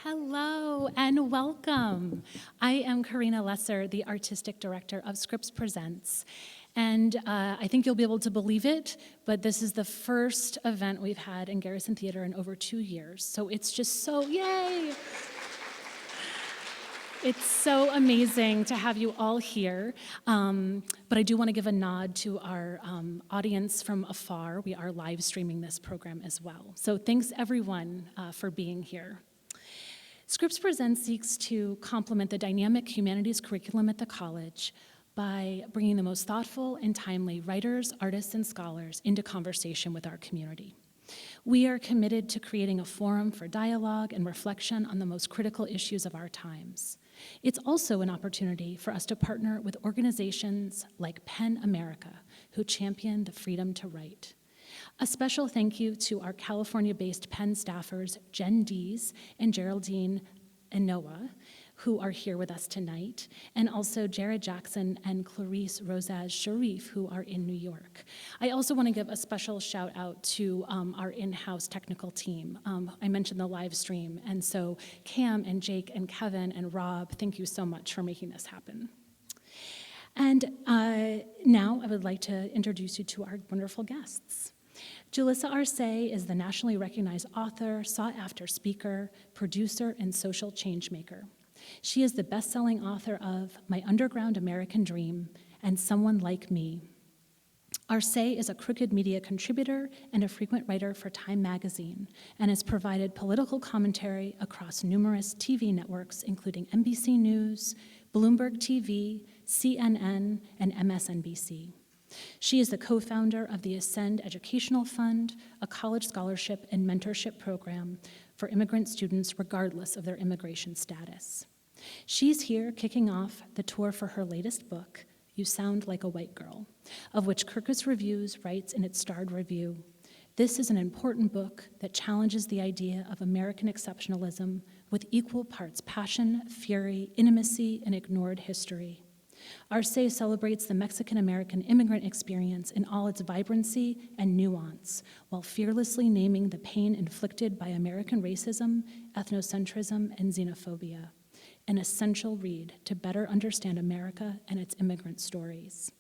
Hello and welcome. I am Karina Lesser, the Artistic Director of Scripps Presents. And I think you'll be able to believe it, but this is the first event we've had in Garrison Theater in over 2 years. So it's just so, yay! It's so amazing to have you all here, but I do want to give a nod to our audience from afar. We are live streaming this program as well. So thanks everyone for being here. Scripps Presents seeks to complement the dynamic humanities curriculum at the college by bringing the most thoughtful and timely writers, artists, and scholars into conversation with our community. We are committed to creating a forum for dialogue and reflection on the most critical issues of our times. It's also an opportunity for us to partner with organizations like PEN America, who champion the freedom to write. A special thank you to our California-based PEN staffers, Jen Dees and Geraldine and Noah, who are here with us tonight, and also Jared Jackson and Clarice Rosaz Sharif, who are in New York. I also want to give a special shout out to our in-house technical team. I mentioned the live stream, and so Cam and Jake and Kevin and Rob, thank you so much for making this happen. And now I would like to introduce you to our wonderful guests. Julissa Arce is the nationally recognized author, sought-after speaker, producer, and social change maker. She is the best-selling author of My Underground American Dream and Someone Like Me. Arce is a Crooked Media contributor and a frequent writer for Time magazine and has provided political commentary across numerous TV networks, including NBC News, Bloomberg TV, CNN, and MSNBC. She is the co-founder of the Ascend Educational Fund, a college scholarship and mentorship program for immigrant students regardless of their immigration status. She's here kicking off the tour for her latest book, You Sound Like a White Girl, of which Kirkus Reviews writes in its starred review, "This is an important book that challenges the idea of American exceptionalism with equal parts passion, fury, intimacy, and ignored history." Arce celebrates the Mexican-American immigrant experience in all its vibrancy and nuance, while fearlessly naming the pain inflicted by American racism, ethnocentrism, and xenophobia. An essential read to better understand America and its immigrant stories.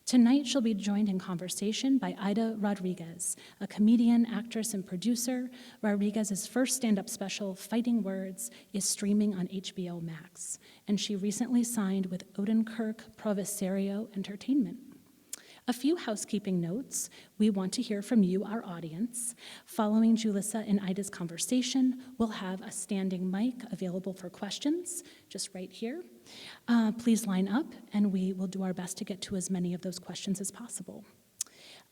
Tonight, she'll be joined in conversation by Aida Rodriguez, a comedian, actress, and producer. Rodriguez's first stand-up special, Fighting Words, is streaming on HBO Max, and she recently signed with Odenkirk Provisario Entertainment. A few housekeeping notes. We want to hear from you, our audience. Following Julissa and Ida's conversation, we'll have a standing mic available for questions, just right here. Please line up, and we will do our best to get to as many of those questions as possible.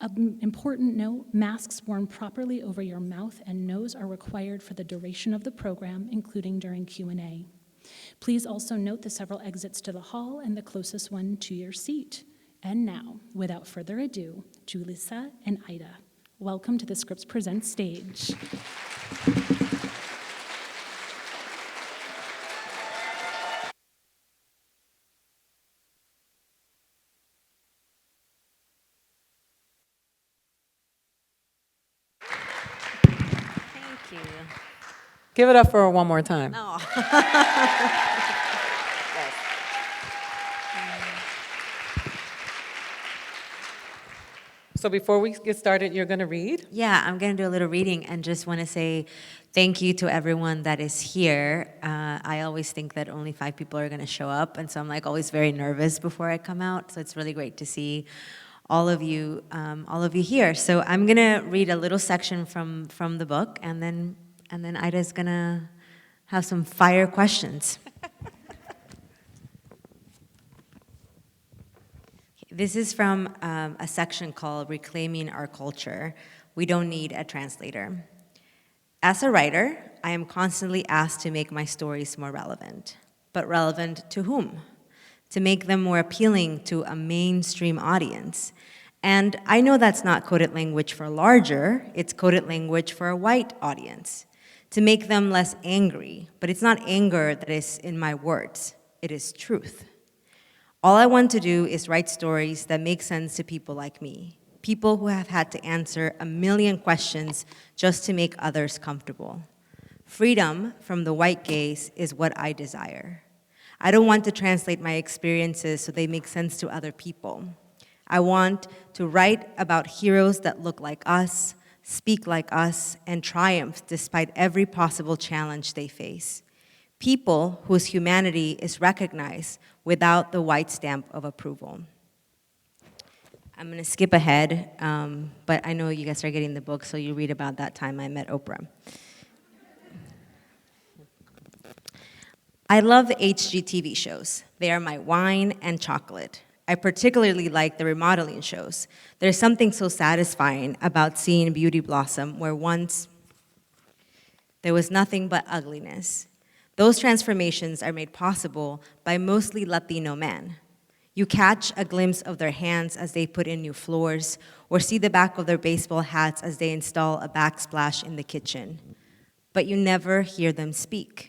Important note, masks worn properly over your mouth and nose are required for the duration of the program, including during Q&A. Please also note the several exits to the hall and the closest one to your seat. And now, without further ado, Julissa and Aida. Welcome to the Scripps Presents stage. Thank you. Give it up for her one more time. No. So before we get started, you're going to read? Yeah, I'm going to do a little reading and just want to say thank you to everyone that is here. I always think that only 5 people are going to show up, and so I'm like always very nervous before I come out. So it's really great to see all of you here. So I'm going to read a little section from the book, and then Aida's going to have some fire questions. This is from a section called Reclaiming Our Culture. We don't need a translator. As a writer, I am constantly asked to make my stories more relevant. But relevant to whom? To make them more appealing to a mainstream audience. And I know that's not coded language for larger, it's coded language for a white audience. To make them less angry, but it's not anger that is in my words, it is truth. All I want to do is write stories that make sense to people like me, people who have had to answer a million questions just to make others comfortable. Freedom from the white gaze is what I desire. I don't want to translate my experiences so they make sense to other people. I want to write about heroes that look like us, speak like us, and triumph despite every possible challenge they face. People whose humanity is recognized without the white stamp of approval. I'm gonna skip ahead, but I know you guys are getting the book, so you read about that time I met Oprah. I love HGTV shows. They are my wine and chocolate. I particularly like the remodeling shows. There's something so satisfying about seeing beauty blossom where once there was nothing but ugliness. Those transformations are made possible by mostly Latino men. You catch a glimpse of their hands as they put in new floors, or see the back of their baseball hats as they install a backsplash in the kitchen. But you never hear them speak.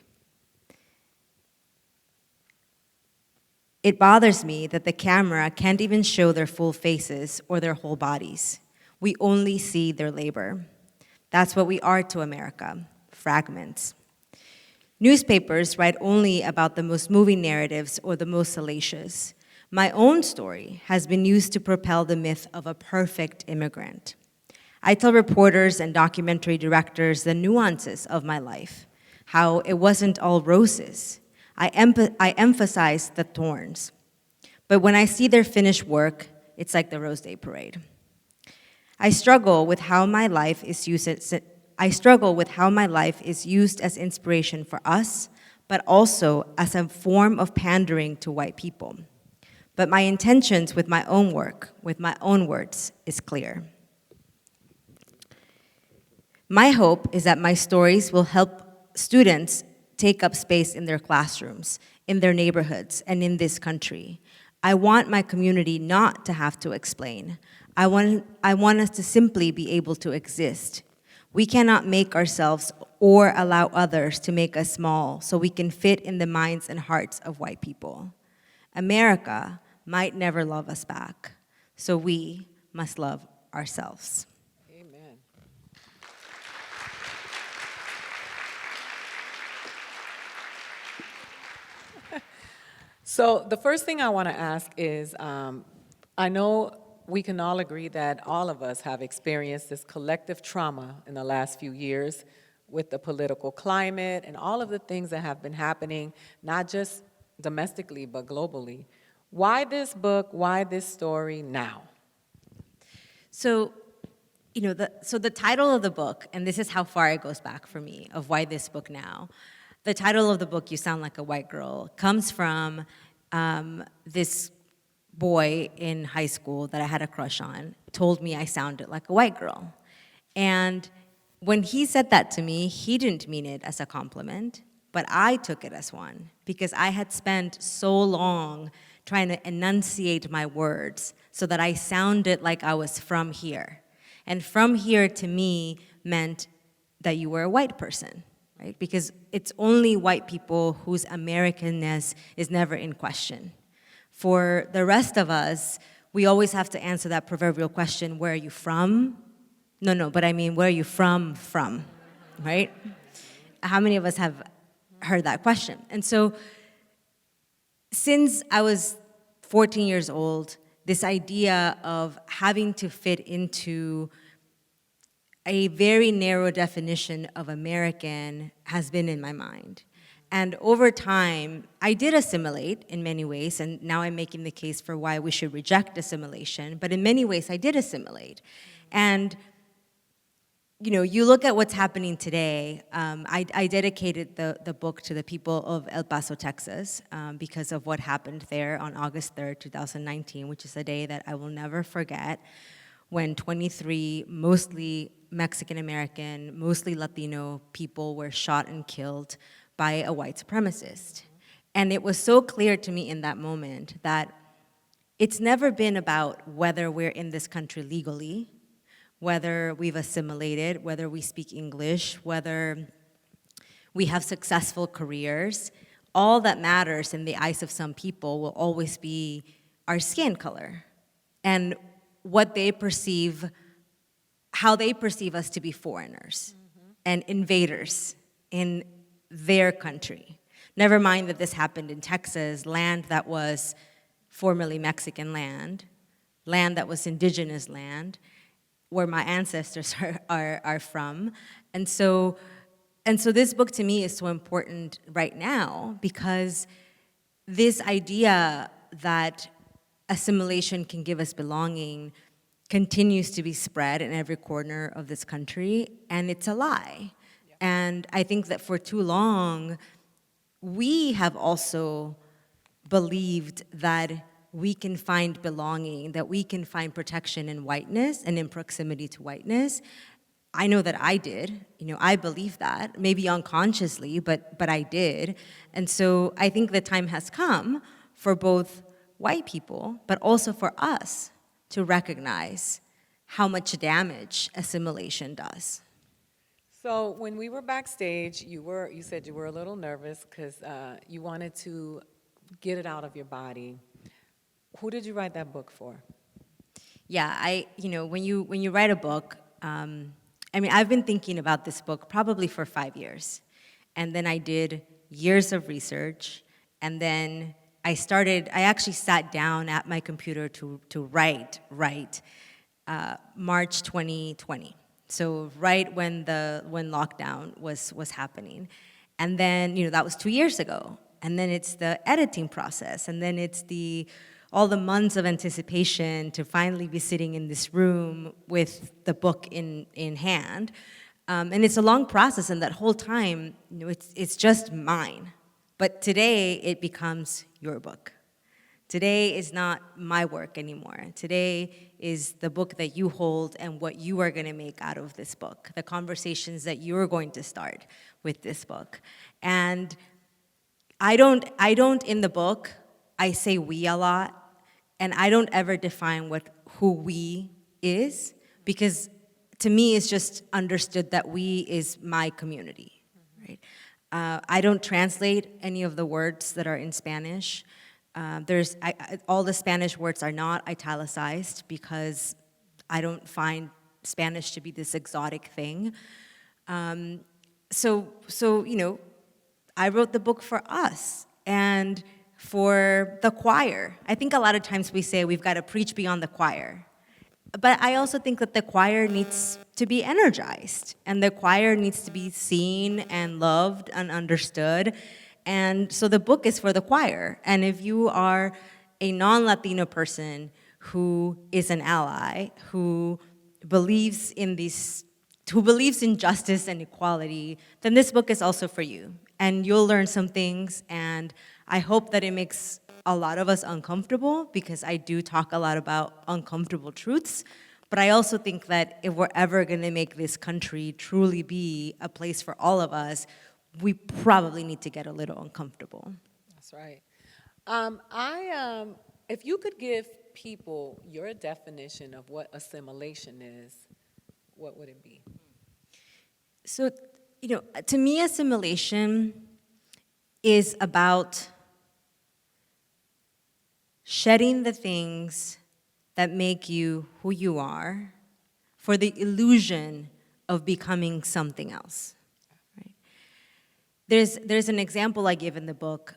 It bothers me that the camera can't even show their full faces or their whole bodies. We only see their labor. That's what we are to America, fragments. Newspapers write only about the most moving narratives or the most salacious. My own story has been used to propel the myth of a perfect immigrant. I tell reporters and documentary directors the nuances of my life, how it wasn't all roses. I emphasize the thorns. But when I see their finished work, it's like the Rose Day Parade. I struggle with how my life is used as inspiration for us, but also as a form of pandering to white people. But my intentions with my own work, with my own words, is clear. My hope is that my stories will help students take up space in their classrooms, in their neighborhoods, and in this country. I want my community not to have to explain. I want us to simply be able to exist. We cannot make ourselves or allow others to make us small so we can fit in the minds and hearts of white people. America might never love us back, so we must love ourselves. Amen. So the first thing I want to ask is, I know we can all agree that all of us have experienced this collective trauma in the last few years with the political climate and all of the things that have been happening, not just domestically, but globally. Why this book? Why this story now? So, the title of the book, and this is how far it goes back for me, of why this book now. The title of the book, You Sound Like a White Girl, comes from this boy in high school that I had a crush on, told me I sounded like a white girl. And when he said that to me, he didn't mean it as a compliment, but I took it as one, because I had spent so long trying to enunciate my words so that I sounded like I was from here. And from here to me meant that you were a white person, right? Because it's only white people whose Americanness is never in question. For the rest of us, we always have to answer that proverbial question, where are you from? No, but I mean, where are you from, right? How many of us have heard that question? And so, since I was 14 years old, this idea of having to fit into a very narrow definition of American has been in my mind. And over time, I did assimilate in many ways, and now I'm making the case for why we should reject assimilation, but in many ways I did assimilate. And you look at what's happening today. I dedicated the book to the people of El Paso, Texas, because of what happened there on August 3rd, 2019, which is a day that I will never forget, when 23 mostly Mexican-American, mostly Latino people were shot and killed by a white supremacist. And it was so clear to me in that moment that it's never been about whether we're in this country legally, whether we've assimilated, whether we speak English, whether we have successful careers. All that matters in the eyes of some people will always be our skin color and what they perceive, how they perceive us to be foreigners and invaders in their country. Never mind that this happened in Texas, land that was formerly Mexican land that was indigenous land, where my ancestors are from. And so this book to me is so important right now because this idea that assimilation can give us belonging continues to be spread in every corner of this country, and it's a lie. Yeah. And I think that for too long, we have also believed that we can find belonging, that we can find protection in whiteness and in proximity to whiteness. I know that I did. I believe that, maybe unconsciously, but I did. And so I think the time has come for both white people, but also for us to recognize how much damage assimilation does. So when we were backstage, you said you were a little nervous because you wanted to get it out of your body. Who did you write that book for? Yeah, when you write a book, I've been thinking about this book probably for 5 years. And then I did years of research, and then I actually sat down at my computer to write March 2020. So right when lockdown was happening. And then, that was 2 years ago. And then it's the editing process, and then it's all the months of anticipation to finally be sitting in this room with the book in hand. And it's a long process, and that whole time, it's just mine. But today, it becomes your book. Today is not my work anymore. Today is the book that you hold and what you are going to make out of this book, the conversations that you're going to start with this book. And I don't in the book, I say we a lot, and I don't ever define who we is, because to me it's just understood that we is my community, right? I don't translate any of the words that are in Spanish. All the Spanish words are not italicized because I don't find Spanish to be this exotic thing. So I wrote the book for us and for the choir. I think a lot of times we say we've got to preach beyond the choir. But I also think that the choir needs to be energized, and the choir needs to be seen and loved and understood. And so the book is for the choir. And if you are a non-Latino person who is an ally, who believes in justice and equality, then this book is also for you. And you'll learn some things, and I hope that it makes a lot of us uncomfortable, because I do talk a lot about uncomfortable truths. But I also think that if we're ever going to make this country truly be a place for all of us, we probably need to get a little uncomfortable. That's right. If you could give people your definition of what assimilation is, what would it be? So, to me, assimilation is about shedding the things that make you who you are for the illusion of becoming something else. Right? There's an example I give in the book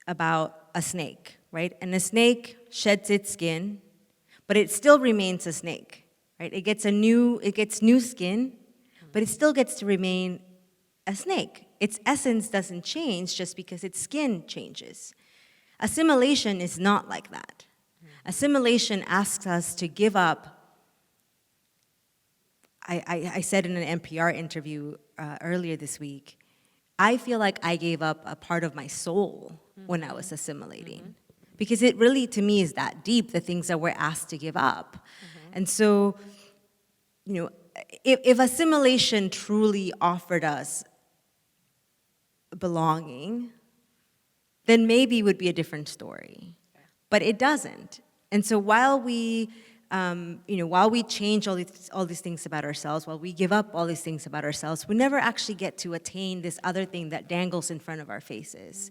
about a snake, right? And a snake sheds its skin, but it still remains a snake, right? It gets new skin, but it still gets to remain a snake. Its essence doesn't change just because its skin changes. Assimilation is not like that. Assimilation asks us to give up. I said in an NPR interview earlier this week, I feel like I gave up a part of my soul when I was assimilating. Because it really, to me, is that deep, the things that we're asked to give up. And so, if assimilation truly offered us belonging, then maybe it would be a different story. But it doesn't. And so while we change all these things about ourselves, while we give up all these things about ourselves, we never actually get to attain this other thing that dangles in front of our faces.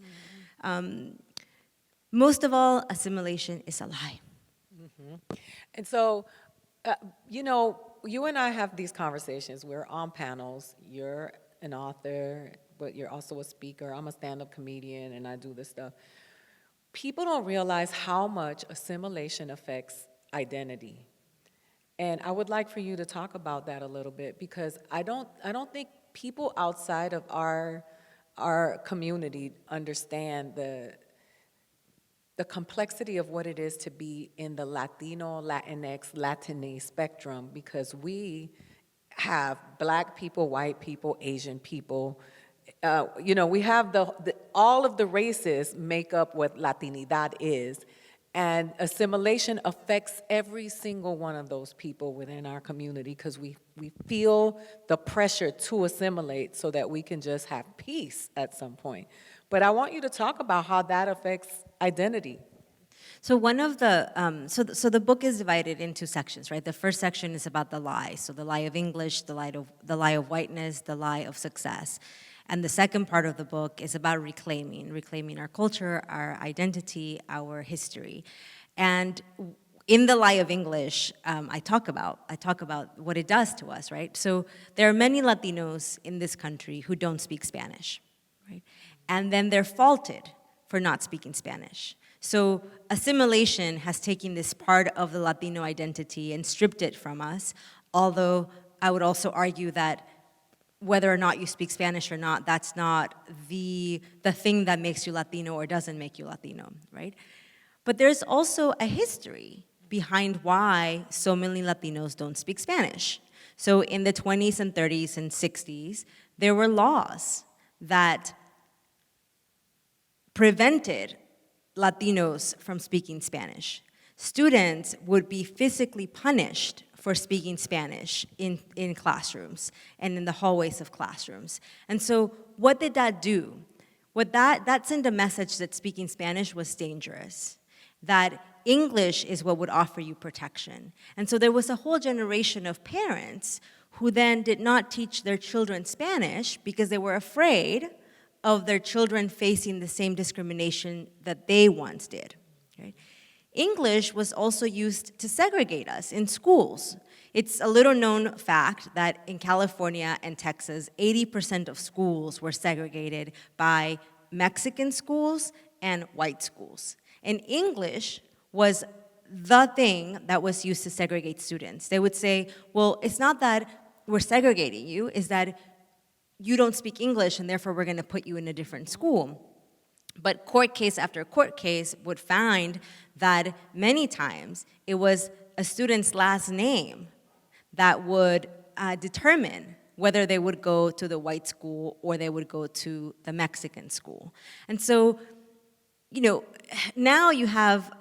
Most of all, assimilation is a lie. And so, you and I have these conversations. We're on panels. You're an author, but you're also a speaker. I'm a stand-up comedian, and I do this stuff. People don't realize how much assimilation affects identity. And I would like for you to talk about that a little bit, because I don't think people outside of our community understand the complexity of what it is to be in the Latino, Latinx, Latine spectrum, because we have Black people, white people, Asian people. We have all of the races make up what Latinidad is, and assimilation affects every single one of those people within our community, because we feel the pressure to assimilate so that we can just have peace at some point. But I want you to talk about how that affects identity. So one of the so the book is divided into sections, right? The first section is about the lie, so the lie of English, the lie of whiteness, the lie of success, and the second part of the book is about reclaiming our culture, our identity, our history, and in the lie of English, I talk about what it does to us, right? So there are many Latinos in this country who don't speak Spanish, right? And then they're faulted for not speaking Spanish. So assimilation has taken this part of the Latino identity and stripped it from us, although I would also argue that whether or not you speak Spanish or not, that's not the thing that makes you Latino or doesn't make you Latino, right? But there's also a history behind why so many Latinos don't speak Spanish. So in the 20s and 30s and 60s, there were laws that prevented Latinos from speaking Spanish. Students would be physically punished for speaking Spanish in classrooms and in the hallways of classrooms. And so what did that do? That sent a message that speaking Spanish was dangerous, that English is what would offer you protection. And so there was a whole generation of parents who then did not teach their children Spanish because they were afraid of their children facing the same discrimination that they once did. Right? English was also used to segregate us in schools. It's a little known fact that in California and Texas, 80% of schools were segregated by Mexican schools and white schools. And English was the thing that was used to segregate students. They would say, well, it's not that we're segregating you, it's that you don't speak English and therefore we're going to put you in a different school. But court case after court case would find that many times it was a student's last name that would determine whether they would go to the white school or they would go to the Mexican school. And so, now you have,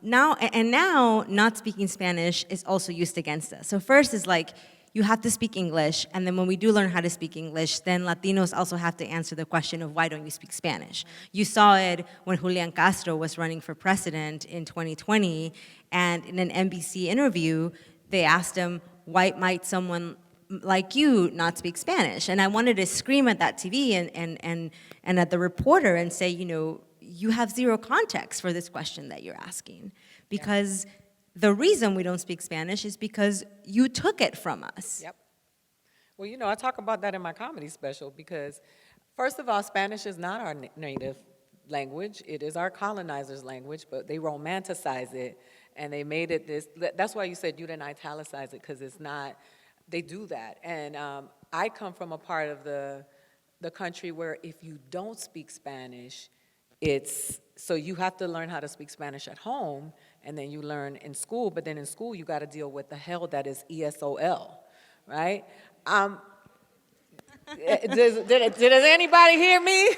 now not speaking Spanish is also used against us. So first is like, you have to speak English, and then when we do learn how to speak English, then Latinos also have to answer the question of why don't you speak Spanish? You saw it when Julian Castro was running for president in 2020, and in an NBC interview, they asked him, why might someone like you not speak Spanish? And I wanted to scream at that TV and at the reporter and say, you have zero context for this question that you're asking, because the reason we don't speak Spanish is because you took it from us. Yep. Well, I talk about that in my comedy special because, first of all, Spanish is not our native language. It is our colonizers' language, but they romanticize it, and they made it this. That's why you said you didn't italicize it, because it's not, they do that. And I come from a part of the country where if you don't speak Spanish, so you have to learn how to speak Spanish at home, and then you learn in school, but then in school you got to deal with the hell that is ESOL, right? Does anybody hear me?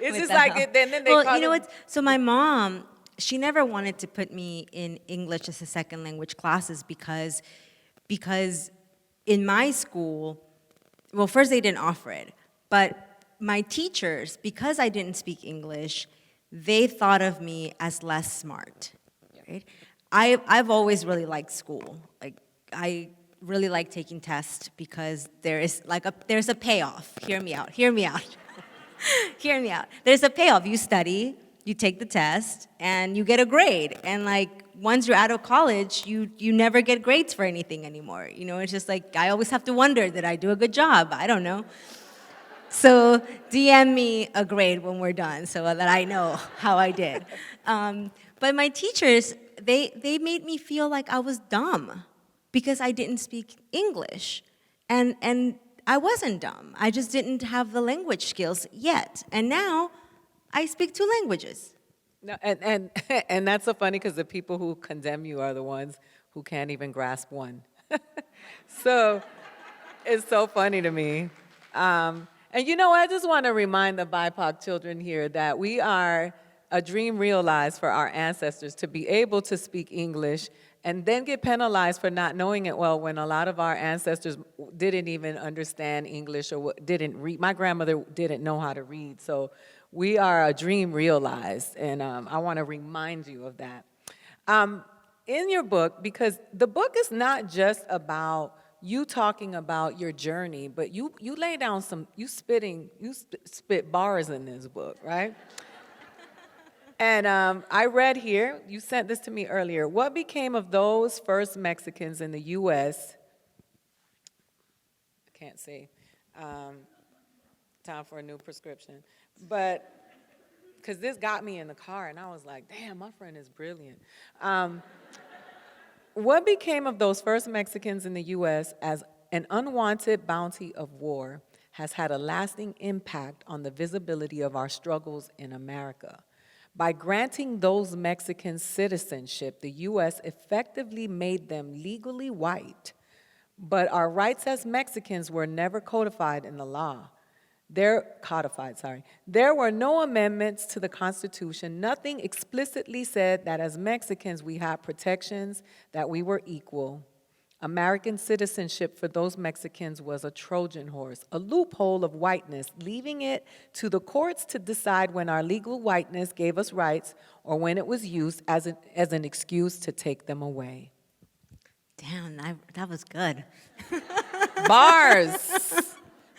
It's just like, then they well, call you know it. what? So my mom, she never wanted to put me in English as a second language classes because in my school, well, first they didn't offer it, but my teachers, because I didn't speak English, they thought of me as less smart. Right? I've always really liked school. Like, I really like taking tests because there's a payoff. Hear me out. Hear me out. There's a payoff. You study, you take the test, and you get a grade. And once you're out of college, you never get grades for anything anymore. It's just like I always have to wonder, did I do a good job? I don't know. So DM me a grade when we're done so that I know how I did. But my teachers, they made me feel like I was dumb because I didn't speak English. And I wasn't dumb. I just didn't have the language skills yet. And now I speak 2 languages. No, and that's so funny because the people who condemn you are the ones who can't even grasp one. So it's so funny to me. And you know, I just want to remind the BIPOC children here that we are a dream realized for our ancestors to be able to speak English and then get penalized for not knowing it well when a lot of our ancestors didn't even understand English or didn't read. My grandmother didn't know how to read, so we are a dream realized, and I want to remind you of that. In your book, because the book is not just about you talking about your journey, but you lay down you spit bars in this book, right? And I read here, you sent this to me earlier, what became of those first Mexicans in the U.S., I can't see, time for a new prescription, but, because this got me in the car, and I was like, damn, my friend is brilliant. What became of those first Mexicans in the U.S. as an unwanted bounty of war has had a lasting impact on the visibility of our struggles in America. By granting those Mexicans citizenship, the U.S. effectively made them legally white, but our rights as Mexicans were never codified in the law. There were no amendments to the Constitution. Nothing explicitly said that as Mexicans we had protections, that we were equal. American citizenship for those Mexicans was a Trojan horse, a loophole of whiteness, leaving it to the courts to decide when our legal whiteness gave us rights or when it was used as an excuse to take them away. Damn, that was good. Bars.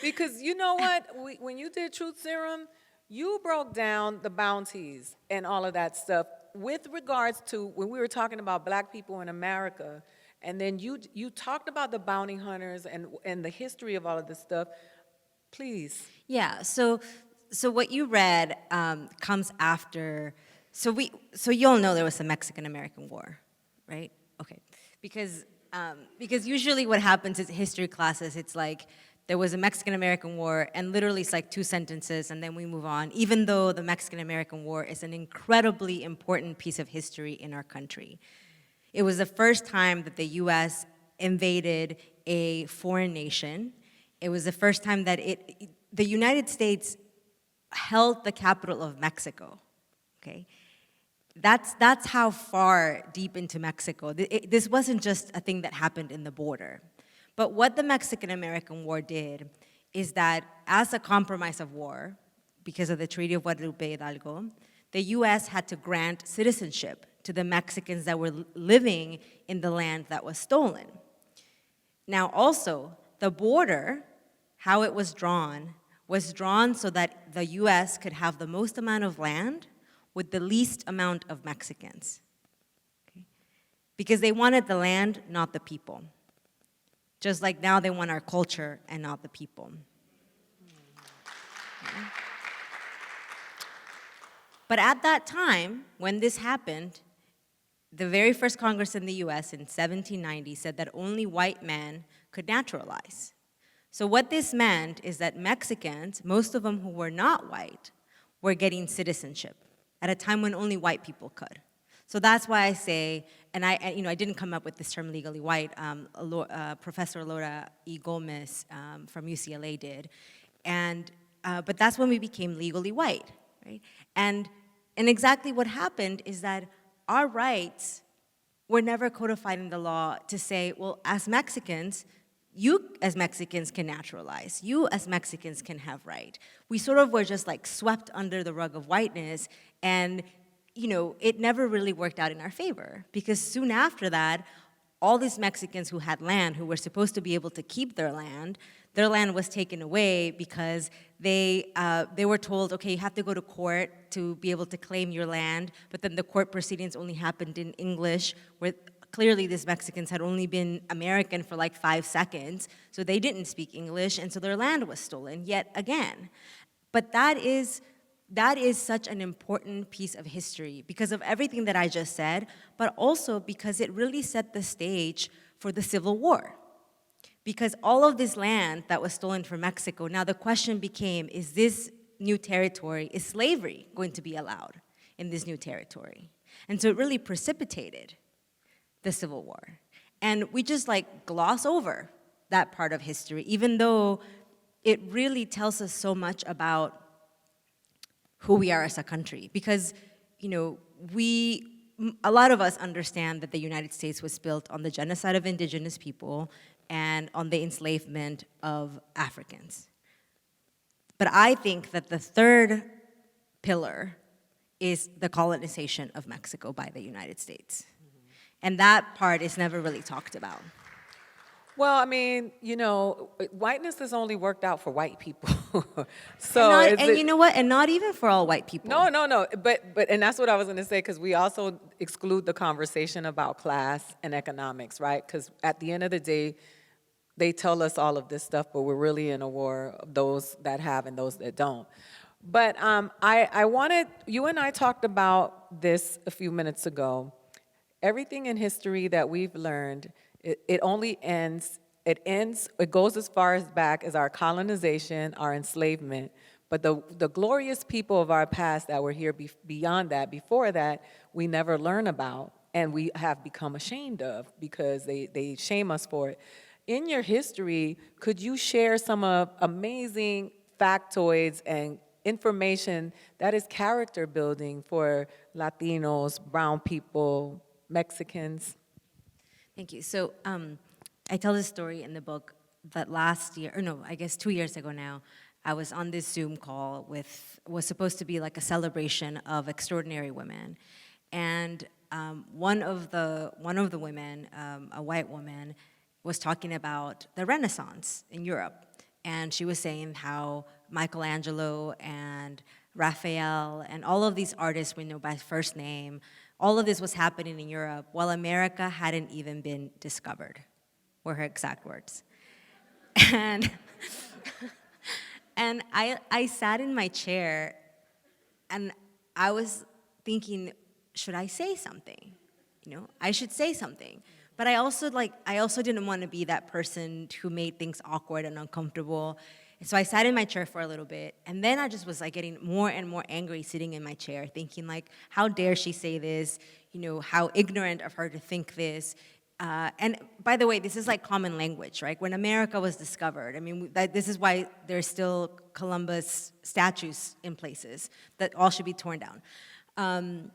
Because you know what? When you did Truth Serum, you broke down the bounties and all of that stuff with regards to when we were talking about black people in America. And then you talked about the bounty hunters and the history of all of this stuff. Please. Yeah, so what you read comes after, so you'll know there was the Mexican-American War, right? Okay, because usually what happens is history classes, it's like, there was a Mexican-American War, and literally it's like 2 sentences, and then we move on, even though the Mexican-American War is an incredibly important piece of history in our country. It was the first time that the U.S. invaded a foreign nation. It was the first time that the United States held the capital of Mexico, okay? That's how far deep into Mexico. This wasn't just a thing that happened in the border. But what the Mexican-American War did is that as a compromise of war, because of the Treaty of Guadalupe Hidalgo, the U.S. had to grant citizenship to the Mexicans that were living in the land that was stolen. Now also, the border, how it was drawn so that the U.S. could have the most amount of land with the least amount of Mexicans. Okay? Because they wanted the land, not the people. Just like now they want our culture and not the people. Okay. But at that time, when this happened, the very first Congress in the US in 1790 said that only white men could naturalize. So what this meant is that Mexicans, most of them who were not white, were getting citizenship at a time when only white people could. So that's why I say, and I didn't come up with this term legally white, Professor Laura E. Gomez from UCLA did, but that's when we became legally white, right? And exactly what happened is that our rights were never codified in the law to say, well, as Mexicans, you as Mexicans can naturalize, you as Mexicans can have right. We sort of were just like swept under the rug of whiteness, and it never really worked out in our favor, because soon after that, all these Mexicans who had land, who were supposed to be able to keep their land was taken away because they were told, okay, you have to go to court to be able to claim your land, but then the court proceedings only happened in English, where clearly these Mexicans had only been American for like 5 seconds, so they didn't speak English, and so their land was stolen yet again. But that is such an important piece of history because of everything that I just said, but also because it really set the stage for the Civil War. Because all of this land that was stolen from Mexico, now the question became, is this new territory, is slavery going to be allowed in this new territory? And so it really precipitated the Civil War. And we just like gloss over that part of history, even though it really tells us so much about who we are as a country. Because, you know, a lot of us understand that the United States was built on the genocide of indigenous people and on the enslavement of Africans. But I think that the third pillar is the colonization of Mexico by the United States. And that part is never really talked about. Well, I mean, you know, whiteness has only worked out for white people. So and you know what? And not even for all white people. No. But and that's what I was going to say, because we also exclude the conversation about class and economics, right? Because at the end of the day, they tell us all of this stuff, but we're really in a war of those that have and those that don't. But I wanted, you and I talked about this a few minutes ago. Everything in history that we've learned, it goes as far as back as our colonization, our enslavement, but the glorious people of our past that were here beyond that, before that, we never learn about, and we have become ashamed of because they shame us for it. In your history, could you share some amazing factoids and information that is character building for Latinos, brown people, Mexicans? Thank you. So I tell this story in the book that last year, or no, I guess 2 years ago now, I was on this Zoom call was supposed to be like a celebration of extraordinary women. And one of the women, a white woman, was talking about the Renaissance in Europe. And she was saying how Michelangelo and Raphael and all of these artists we know by first name, all of this was happening in Europe while America hadn't even been discovered, were her exact words. And, and I sat in my chair and I was thinking, should I say something? You know, I should say something. But I also didn't want to be that person who made things awkward and uncomfortable. And so I sat in my chair for a little bit, and then I just was like getting more and more angry sitting in my chair, thinking like, how dare she say this? You know, how ignorant of her to think this. And by the way, this is like common language, right? When America was discovered, I mean, this is why there's still Columbus statues in places that all should be torn down.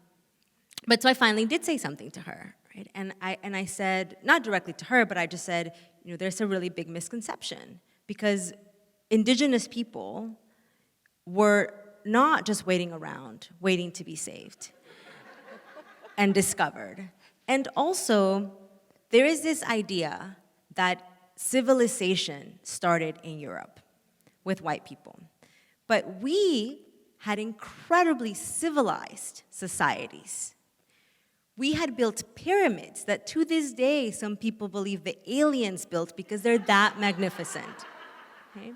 But so I finally did say something to her. Right? And I said, not directly to her, but I just said, you know, there's a really big misconception because indigenous people were not just waiting around, waiting to be saved and discovered. And also, there is this idea that civilization started in Europe with white people. But we had incredibly civilized societies. We had built pyramids that to this day, some people believe the aliens built because they're that magnificent. Okay?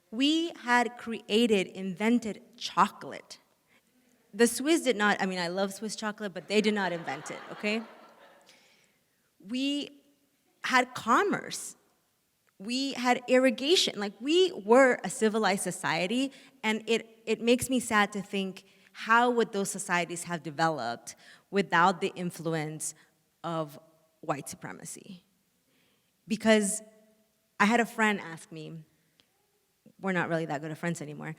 We had invented chocolate. The Swiss did not, I mean, I love Swiss chocolate, but they did not invent it, okay? We had commerce. We had irrigation. Like, we were a civilized society, and it makes me sad to think, how would those societies have developed without the influence of white supremacy? Because I had a friend ask me, we're not really that good of friends anymore,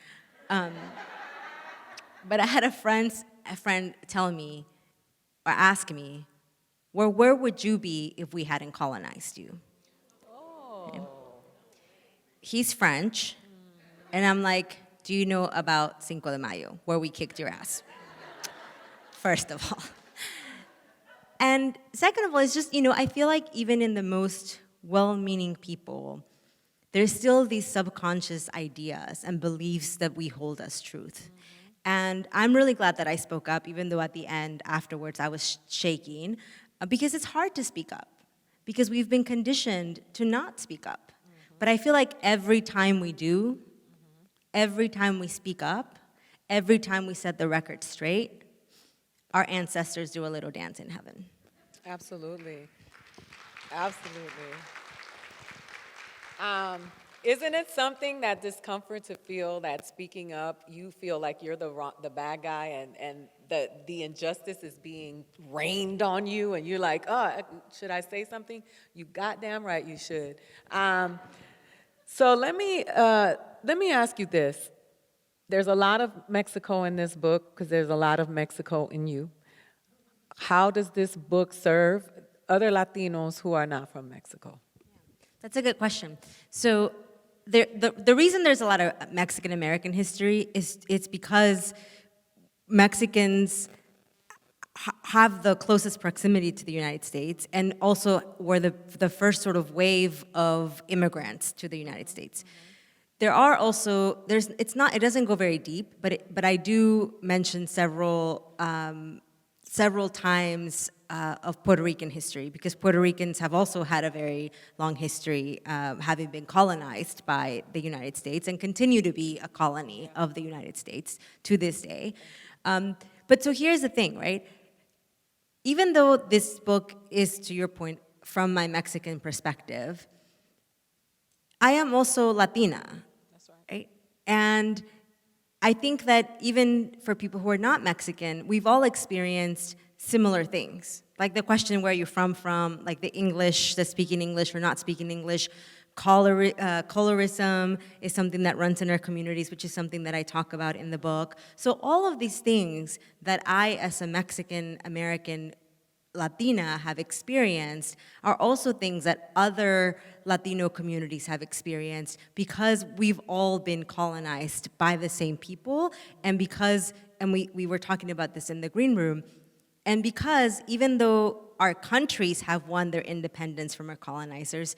but I had a friend tell me, or ask me, well, where would you be if we hadn't colonized you? Oh. Okay. He's French, and I'm like, do you know about Cinco de Mayo, where we kicked your ass? First of all. And second of all, it's just, you know, I feel like even in the most well-meaning people, there's still these subconscious ideas and beliefs that we hold as truth. And I'm really glad that I spoke up, even though at the end, afterwards, I was shaking. because it's hard to speak up, because we've been conditioned to not speak up. But I feel like every time we do, every time we speak up, every time we set the record straight, our ancestors do a little dance in heaven. Absolutely. Absolutely. Isn't it something that discomfort to feel that speaking up, you feel like you're the bad guy and the injustice is being rained on you and you're like, oh, should I say something? You goddamn right you should. So let me ask you this. There's a lot of Mexico in this book because there's a lot of Mexico in you. How does this book serve other Latinos who are not from Mexico? That's a good question. So the reason there's a lot of Mexican-American history is it's because Mexicans have the closest proximity to the United States and also were the first sort of wave of immigrants to the United States. There are also, it doesn't go very deep, but I do mention several times of Puerto Rican history, because Puerto Ricans have also had a very long history, having been colonized by the United States and continue to be a colony of the United States to this day. But so here's the thing, right? Even though this book is, to your point, from my Mexican perspective, I am also Latina, right? And I think that even for people who are not Mexican, we've all experienced similar things. Like the question, where you're from, like the English, the speaking English or not speaking English. Colorism is something that runs in our communities, which is something that I talk about in the book. So all of these things that I, as a Mexican-American Latina, have experienced are also things that other Latino communities have experienced, because we've all been colonized by the same people, and because, and we were talking about this in the green room, and because even though our countries have won their independence from our colonizers,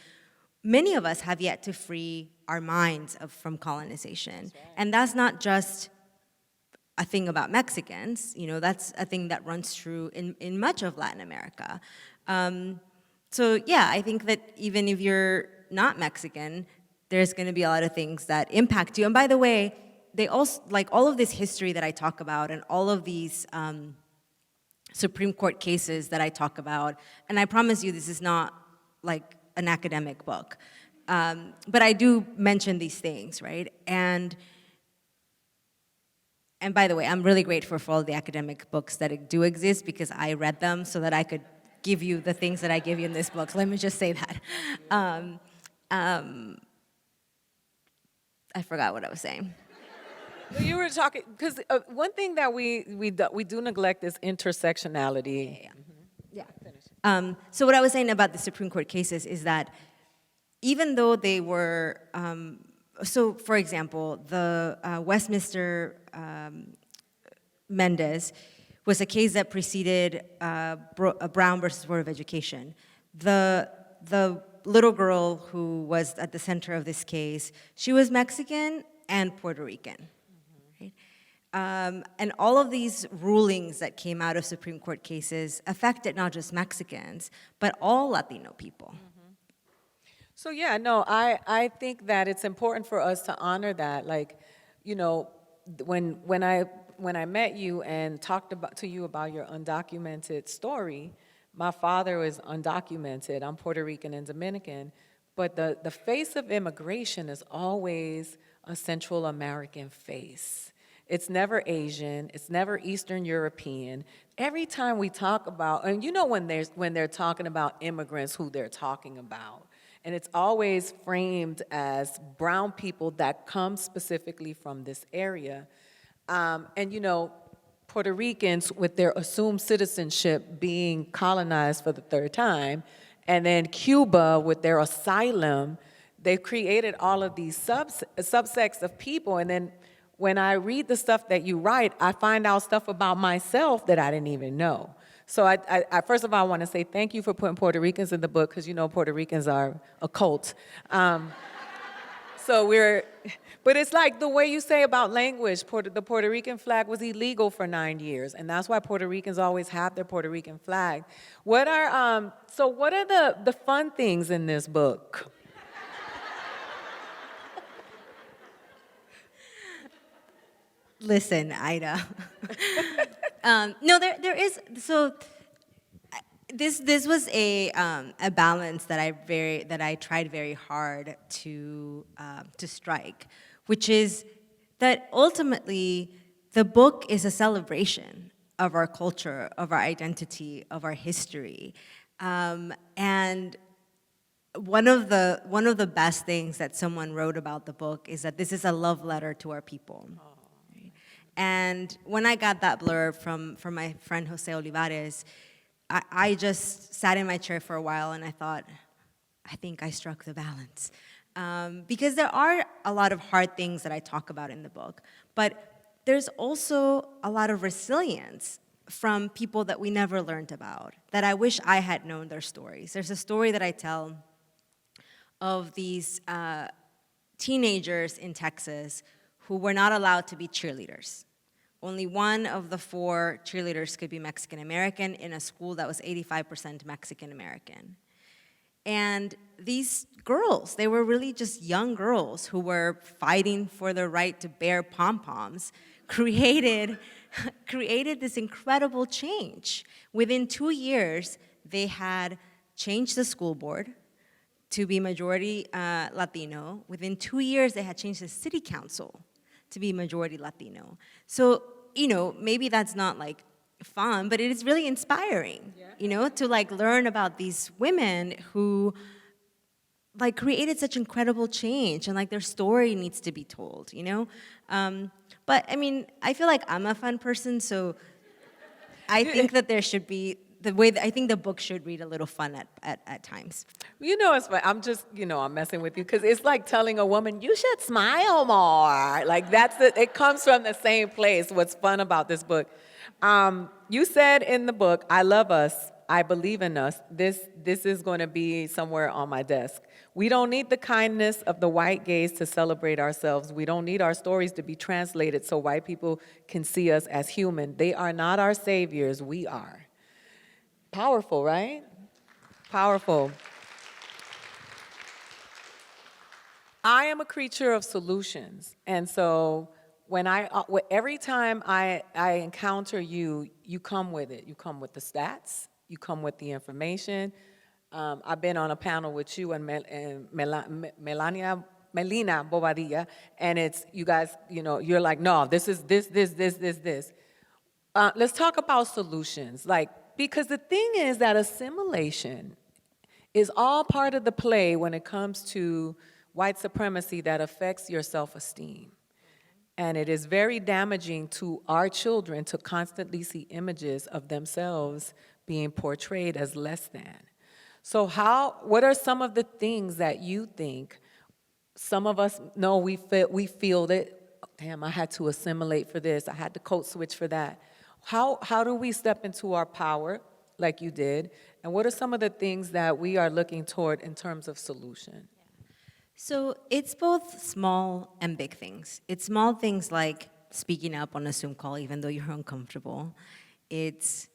many of us have yet to free our minds from colonization. That's right. And that's not just a thing about Mexicans, that's a thing that runs true in much of Latin America. So yeah, I think that even if you're not Mexican, there's gonna be a lot of things that impact you. And by the way, they also, like all of this history that I talk about and all of these Supreme Court cases that I talk about, and I promise you this is not like an academic book, but I do mention these things, right? And by the way, I'm really grateful for all the academic books that do exist, because I read them so that I could give you the things that I give you in this book. Let me just say that. I forgot what I was saying. You were talking, because one thing that we do neglect is intersectionality. Yeah. So what I was saying about the Supreme Court cases is that even though they were, so for example, the Westminster Mendez was a case that preceded Brown versus Board of Education. The little girl who was at the center of this case, she was Mexican and Puerto Rican. Right? And all of these rulings that came out of Supreme Court cases affected not just Mexicans, but all Latino people. So yeah, no, I think that it's important for us to honor that. Like, when I met you and talked to you about your undocumented story, my father was undocumented. I'm Puerto Rican and Dominican, but the face of immigration is always a Central American face. It's never Asian, it's never Eastern European. Every time we talk about, and when they're talking about immigrants, who they're talking about. And it's always framed as brown people that come specifically from this area. Puerto Ricans, with their assumed citizenship, being colonized for the third time, and then Cuba with their asylum, they've created all of these subsects of people. And then when I read the stuff that you write, I find out stuff about myself that I didn't even know. So I first of all, I want to say thank you for putting Puerto Ricans in the book, because Puerto Ricans are a cult. So but it's like the way you say about language. The Puerto Rican flag was illegal for 9 years, and that's why Puerto Ricans always have their Puerto Rican flag. What are the fun things in this book? Listen, Ida. No, there is, so this was a balance that I tried very hard to strike, which is that ultimately the book is a celebration of our culture, of our identity, of our history, and one of the best things that someone wrote about the book is that this is a love letter to our people. Right? And when I got that blurb from my friend Jose Olivares, I just sat in my chair for a while and I thought, I think I struck the balance. Because there are a lot of hard things that I talk about in the book, but there's also a lot of resilience from people that we never learned about, that I wish I had known their stories. There's a story that I tell of these teenagers in Texas who were not allowed to be cheerleaders. Only one of the 4 cheerleaders could be Mexican American in a school that was 85% Mexican American. And these girls, they were really just young girls who were fighting for the right to bear pom-poms, created this incredible change. Within 2 years, they had changed the school board to be majority Latino. Within 2 years, they had changed the city council to be majority Latino. So, maybe that's not like fun, but it is really inspiring, to like learn about these women who like created such incredible change, and like their story needs to be told, But I mean, I feel like I'm a fun person, so I think that there should be I think the book should read a little fun at times. It's funny. I'm just, I'm messing with you because it's like telling a woman, you should smile more. Like it comes from the same place, what's fun about this book. You said in the book, I love us, I believe in us. This is going to be somewhere on my desk. We don't need the kindness of the white gaze to celebrate ourselves. We don't need our stories to be translated so white people can see us as human. They are not our saviors, we are. Powerful, right? Powerful. I am a creature of solutions. And so every time I encounter you, you come with it. You come with the stats. You come with the information. I've been on a panel with you and Melina Bobadilla, and it's, you guys, you're like, no, this is this. Let's talk about solutions. Because the thing is that assimilation is all part of the play when it comes to white supremacy that affects your self-esteem. And it is very damaging to our children to constantly see images of themselves being portrayed as less than. So what are some of the things that you think some of us know we feel that, damn, I had to assimilate for this, I had to code switch for that. How do we step into our power like you did? And what are some of the things that we are looking toward in terms of solution? So it's both small and big things. It's small things like speaking up on a Zoom call even though you're uncomfortable. It's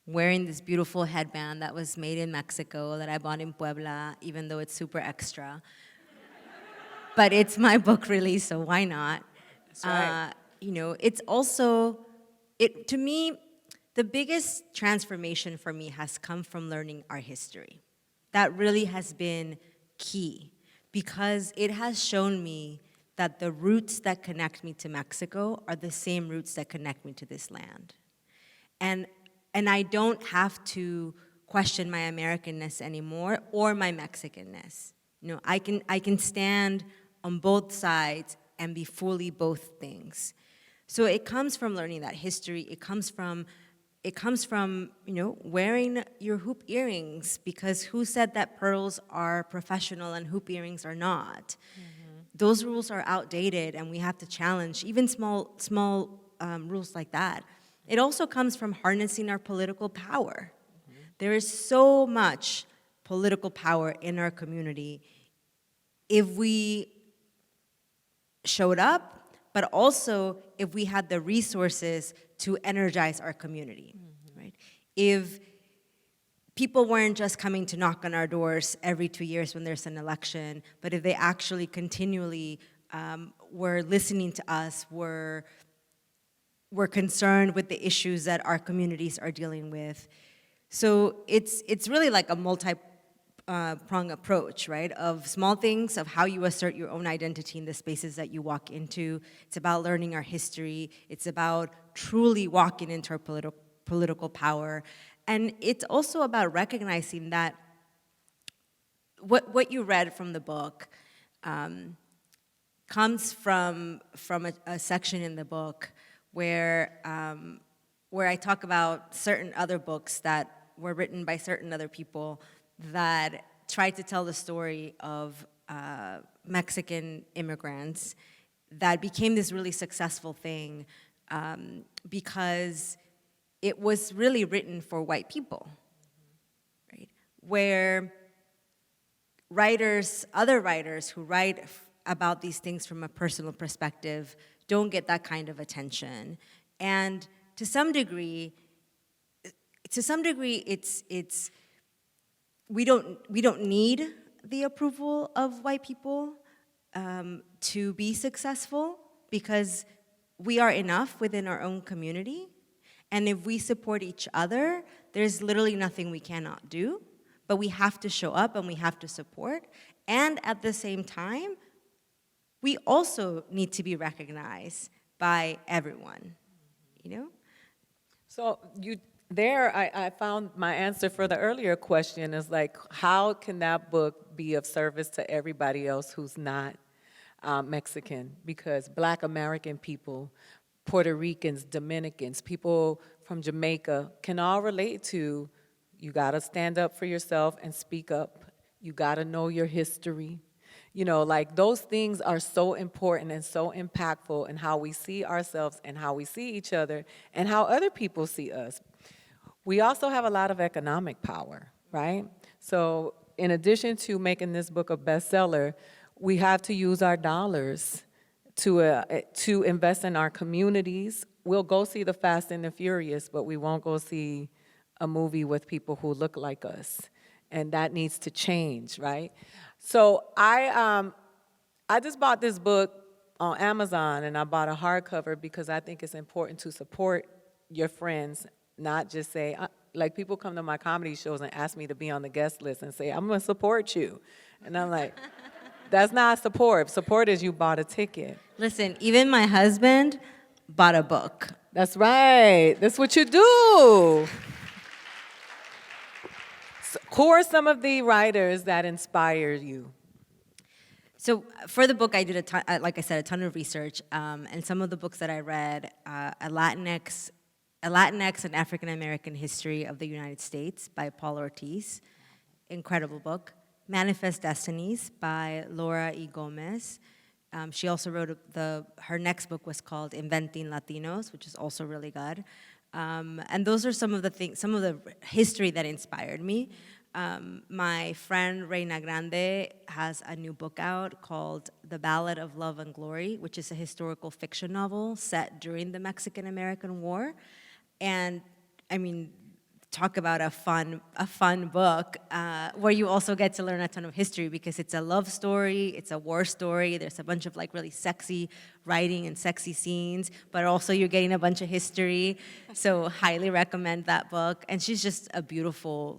wearing this beautiful headband that was made in Mexico that I bought in Puebla even though it's super extra. But it's my book release, so why not? That's right. It's also, to me, the biggest transformation for me has come from learning our history. That really has been key because it has shown me that the roots that connect me to Mexico are the same roots that connect me to this land. And I don't have to question my Americanness anymore or my Mexicanness. I can stand on both sides and be fully both things. So it comes from learning that history. It comes from wearing your hoop earrings, because who said that pearls are professional and hoop earrings are not? Mm-hmm. Those rules are outdated, and we have to challenge even small rules like that. It also comes from harnessing our political power. Mm-hmm. There is so much political power in our community if we showed up, but also if we had the resources to energize our community, right? If people weren't just coming to knock on our doors every 2 years when there's an election, but if they actually continually were listening to us, were concerned with the issues that our communities are dealing with. So it's really like a multi-pronged approach, right? Of small things, of how you assert your own identity in the spaces that you walk into. It's about learning our history. It's about truly walking into our political power. And it's also about recognizing that what you read from the book comes from a section in the book where I talk about certain other books that were written by certain other people that tried to tell the story of Mexican immigrants that became this really successful thing because it was really written for white people, right? Where other writers who write about these things from a personal perspective don't get that kind of attention. And to some degree, it's we don't need the approval of white people to be successful, because we are enough within our own community. And if we support each other, there's literally nothing we cannot do. But we have to show up and we have to support. And at the same time, we also need to be recognized by everyone, you know? So I found my answer for the earlier question is like, how can that book be of service to everybody else who's not Mexican? Because Black American people, Puerto Ricans, Dominicans, people from Jamaica can all relate to, you gotta stand up for yourself and speak up. You gotta know your history. You know, like those things are so important and so impactful in how we see ourselves and how we see each other and how other people see us. We also have a lot of economic power, right? So in addition to making this book a bestseller, we have to use our dollars to invest in our communities. We'll go see the Fast and the Furious, but we won't go see a movie with people who look like us. And that needs to change, right? So I just bought this book on Amazon, and I bought a hardcover because I think it's important to support your friends, not just say, like people come to my comedy shows and ask me to be on the guest list and say, I'm gonna support you. And I'm like, that's not support. Support is you bought a ticket. Listen, even my husband bought a book. That's right. That's what you do. So, who are some of the writers that inspired you? So for the book, I did like I said, a ton of research, and some of the books that I read, a Latinx and African American History of the United States by Paul Ortiz, incredible book. Manifest Destinies by Laura E. Gomez. She also wrote her next book was called Inventing Latinos, which is also really good. And those are some of the history that inspired me. My friend Reina Grande has a new book out called The Ballad of Love and Glory, which is a historical fiction novel set during the Mexican-American War. And I mean, talk about a fun book where you also get to learn a ton of history, because it's a love story, it's a war story, there's a bunch of like really sexy writing and sexy scenes, but also you're getting a bunch of history. So highly recommend that book. And she's just a beautiful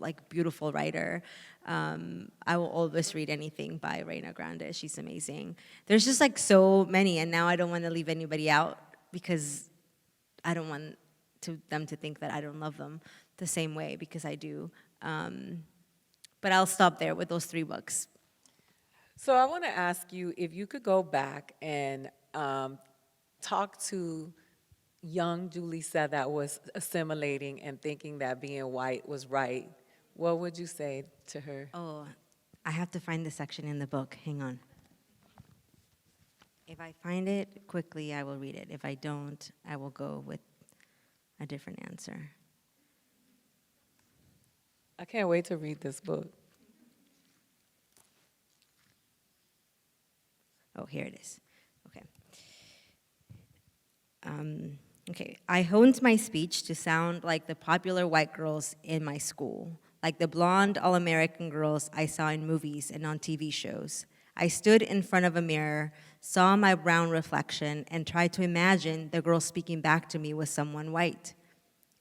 writer. I will always read anything by Reina Grande. She's amazing. There's just like so many, and now I don't want to leave anybody out because I don't want them to think that I don't love them the same way, because I do. But I'll stop there with those 3 books. So I want to ask you if you could go back and talk to young Julissa that was assimilating and thinking that being white was right, what would you say to her? Oh, I have to find the section in the book. Hang on. If I find it quickly, I will read it. If I don't, I will go with a different answer. I can't wait to read this book. Oh, here it is. Okay. Okay, I honed my speech to sound like the popular white girls in my school, like the blonde all-American girls I saw in movies and on TV shows. I stood in front of a mirror, saw my brown reflection, and tried to imagine the girl speaking back to me was someone white,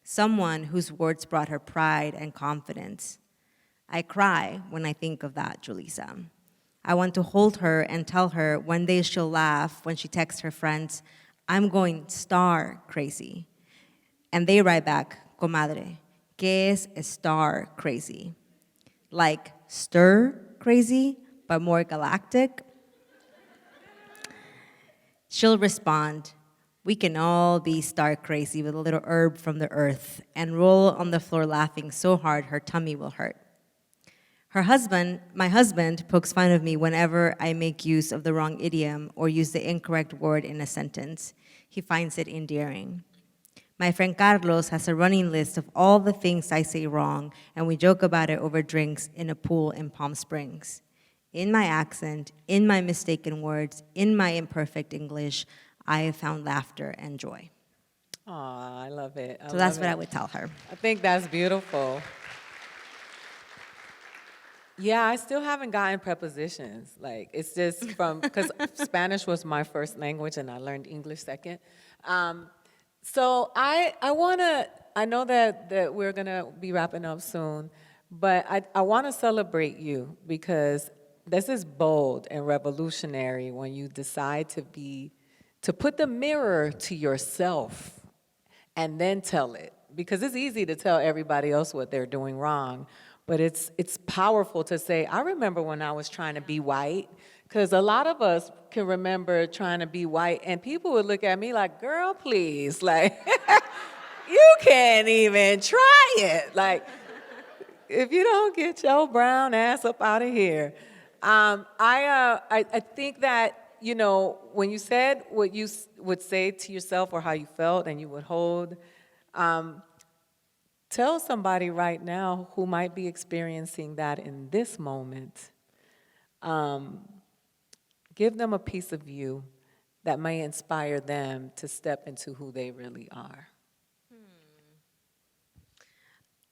someone whose words brought her pride and confidence. I cry when I think of that, Julissa. I want to hold her and tell her one day she'll laugh when she texts her friends, I'm going star crazy. And they write back, comadre, ¿qué es star crazy? Like stir crazy, but more galactic? She'll respond, we can all be star crazy with a little herb from the earth and roll on the floor laughing so hard her tummy will hurt. My husband, pokes fun of me whenever I make use of the wrong idiom or use the incorrect word in a sentence. He finds it endearing. My friend Carlos has a running list of all the things I say wrong, and we joke about it over drinks in a pool in Palm Springs. In my accent, in my mistaken words, in my imperfect English, I have found laughter and joy. Aw, I love it. So that's what I would tell her. I think that's beautiful. Yeah, I still haven't gotten prepositions. Like, it's just because Spanish was my first language and I learned English second. So I know that we're gonna be wrapping up soon, but I wanna celebrate you because this is bold and revolutionary when you decide to put the mirror to yourself and then tell it. Because it's easy to tell everybody else what they're doing wrong, but it's powerful to say, I remember when I was trying to be white, because a lot of us can remember trying to be white, and people would look at me like, girl, please, like, you can't even try it. Like, if you don't get your brown ass up out of here. I think that, you know, when you said what you would say to yourself or how you felt and you would hold, tell somebody right now who might be experiencing that in this moment. Give them a piece of you that may inspire them to step into who they really are.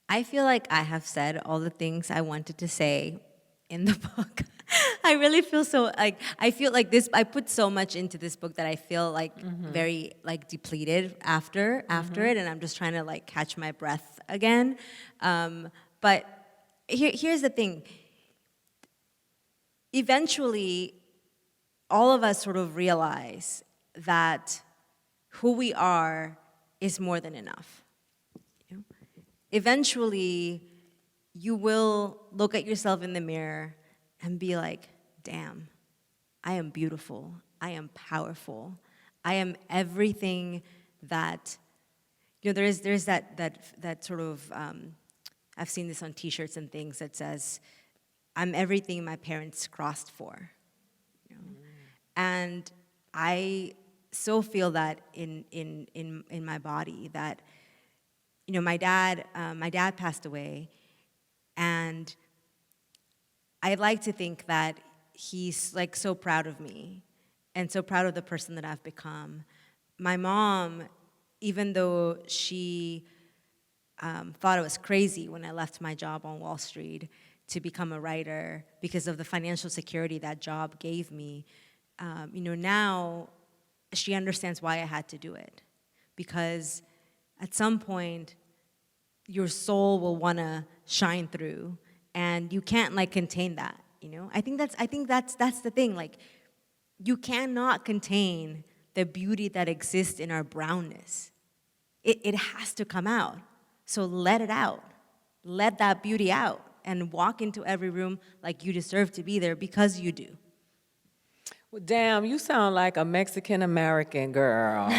I feel like I have said all the things I wanted to say in the book. I really feel so, like, I feel like this, I put so much into this book that I feel like very like depleted after it, and I'm just trying to like catch my breath again. But here's the thing. Eventually, all of us sort of realize that who we are is more than enough. You know? Eventually, you will look at yourself in the mirror and be like, damn, I am beautiful, I am powerful, I am everything that, you know, there's that sort of, I've seen this on t-shirts and things that says, I'm everything my parents crossed for. You know? And I so feel that in my body that, you know, my dad passed away, and I like to think that he's like so proud of me and so proud of the person that I've become. My mom, even though she thought it was crazy when I left my job on Wall Street to become a writer because of the financial security that job gave me, you know, now she understands why I had to do it. Because at some point, your soul will want to shine through, and you can't like contain that, you know? I think that's the thing. Like, you cannot contain the beauty that exists in our brownness. It has to come out. So let it out. Let that beauty out and walk into every room like you deserve to be there, because you do. Well, damn, you sound like a Mexican-American girl.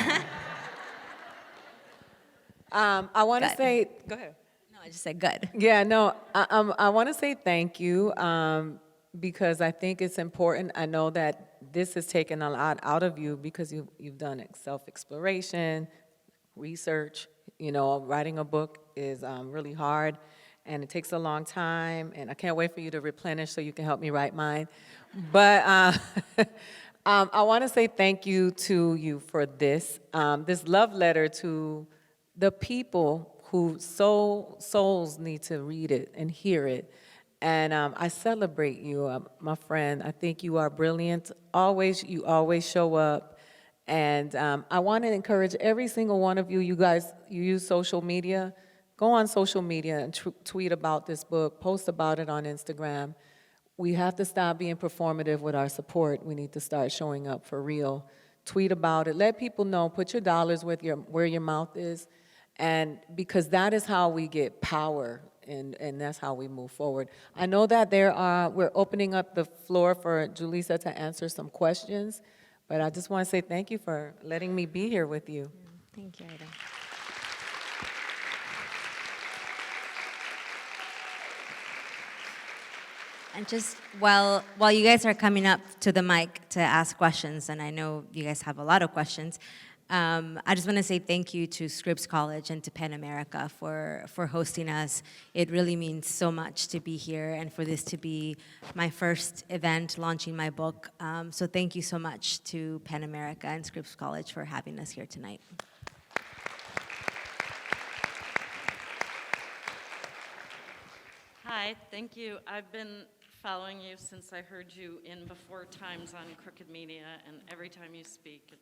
I want to say, go ahead. No, I just said good. Yeah, no, I want to say thank you because I think it's important. I know that this has taken a lot out of you because you've done self-exploration, research. You know, writing a book is really hard, and it takes a long time, and I can't wait for you to replenish so you can help me write mine. But I want to say thank you to you for this, this love letter to the people whose souls need to read it and hear it. And I celebrate you, my friend. I think you are brilliant. You always show up. And I want to encourage every single one of you, you guys, you use social media, go on social media and tweet about this book, post about it on Instagram. We have to stop being performative with our support. We need to start showing up for real. Tweet about it. Let people know. Put your dollars where your mouth is. And because that is how we get power, and that's how we move forward. I know that we're opening up the floor for Julissa to answer some questions, but I just want to say thank you for letting me be here with you. Thank you, Aida. And just while you guys are coming up to the mic to ask questions, and I know you guys have a lot of questions, I just want to say thank you to Scripps College and to Pen America for hosting us. It really means so much to be here and for this to be my first event launching my book. So thank you so much to Pen America and Scripps College for having us here tonight. Hi, thank you. I've been following you since I heard you in Before Times on Crooked Media, and every time you speak,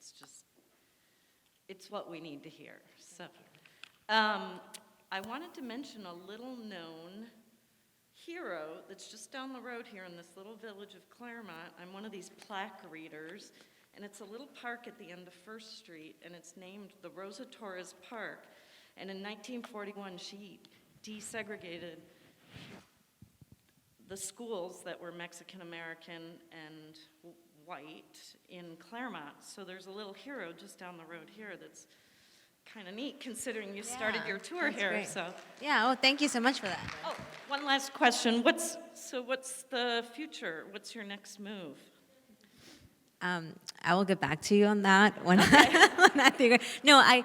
it's what we need to hear. So, I wanted to mention a little-known hero that's just down the road here in this little village of Claremont. I'm one of these plaque readers, and it's a little park at the end of First Street, and it's named the Rosa Torres Park. And in 1941, she desegregated the schools that were Mexican-American and white in Claremont. So there's a little hero just down the road here that's kind of neat, considering you started your tour here. Great. So Yeah, thank you so much for that. oh, one last question. What's the future? What's your next move? I will get back to you on that when I figure. No,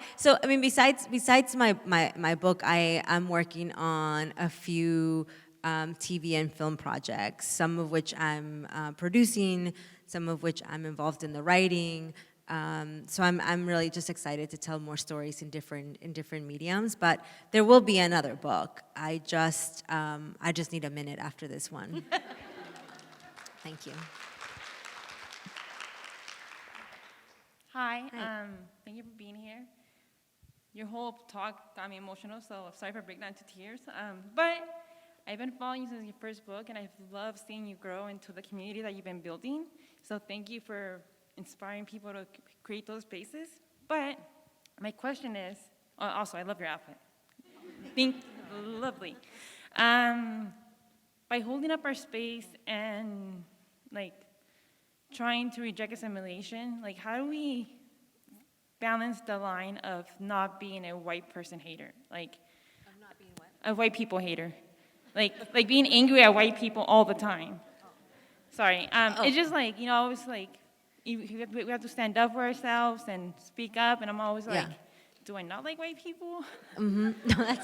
besides my book, I'm working on a few TV and film projects, some of which I'm producing, some of which I'm involved in the writing. So I'm really just excited to tell more stories in different mediums. But there will be another book. I just need a minute after this one. Thank you. Hi, thank you for being here. Your whole talk got me emotional, so sorry for breaking down to tears. But I've been following you since your first book, and I've loved seeing you grow into the community that you've been building. So thank you for inspiring people to create those spaces. But my question is, also, I love your outfit. Lovely. By holding up our space and trying to reject assimilation, how do we balance the line of not being a white person hater? Of not being what? A white people hater. Like being angry at white people all the time. Sorry. It's just always we have to stand up for ourselves and speak up, and I'm always do I not like white people? Mm-hmm. No,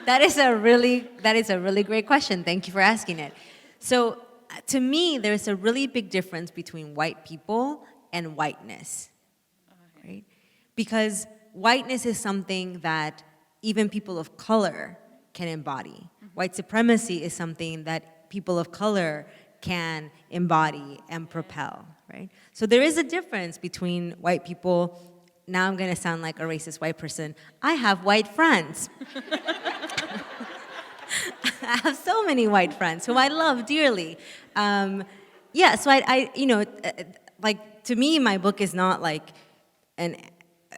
that is a really great question. Thank you for asking it. So to me, there's a really big difference between white people and whiteness, right? Because whiteness is something that even people of color can embody. White supremacy is something that people of color can embody and propel, right? So there is a difference between white people. Now I'm going to sound like a racist white person. I have white friends. I have so many white friends who I love dearly. So to me, my book is not like an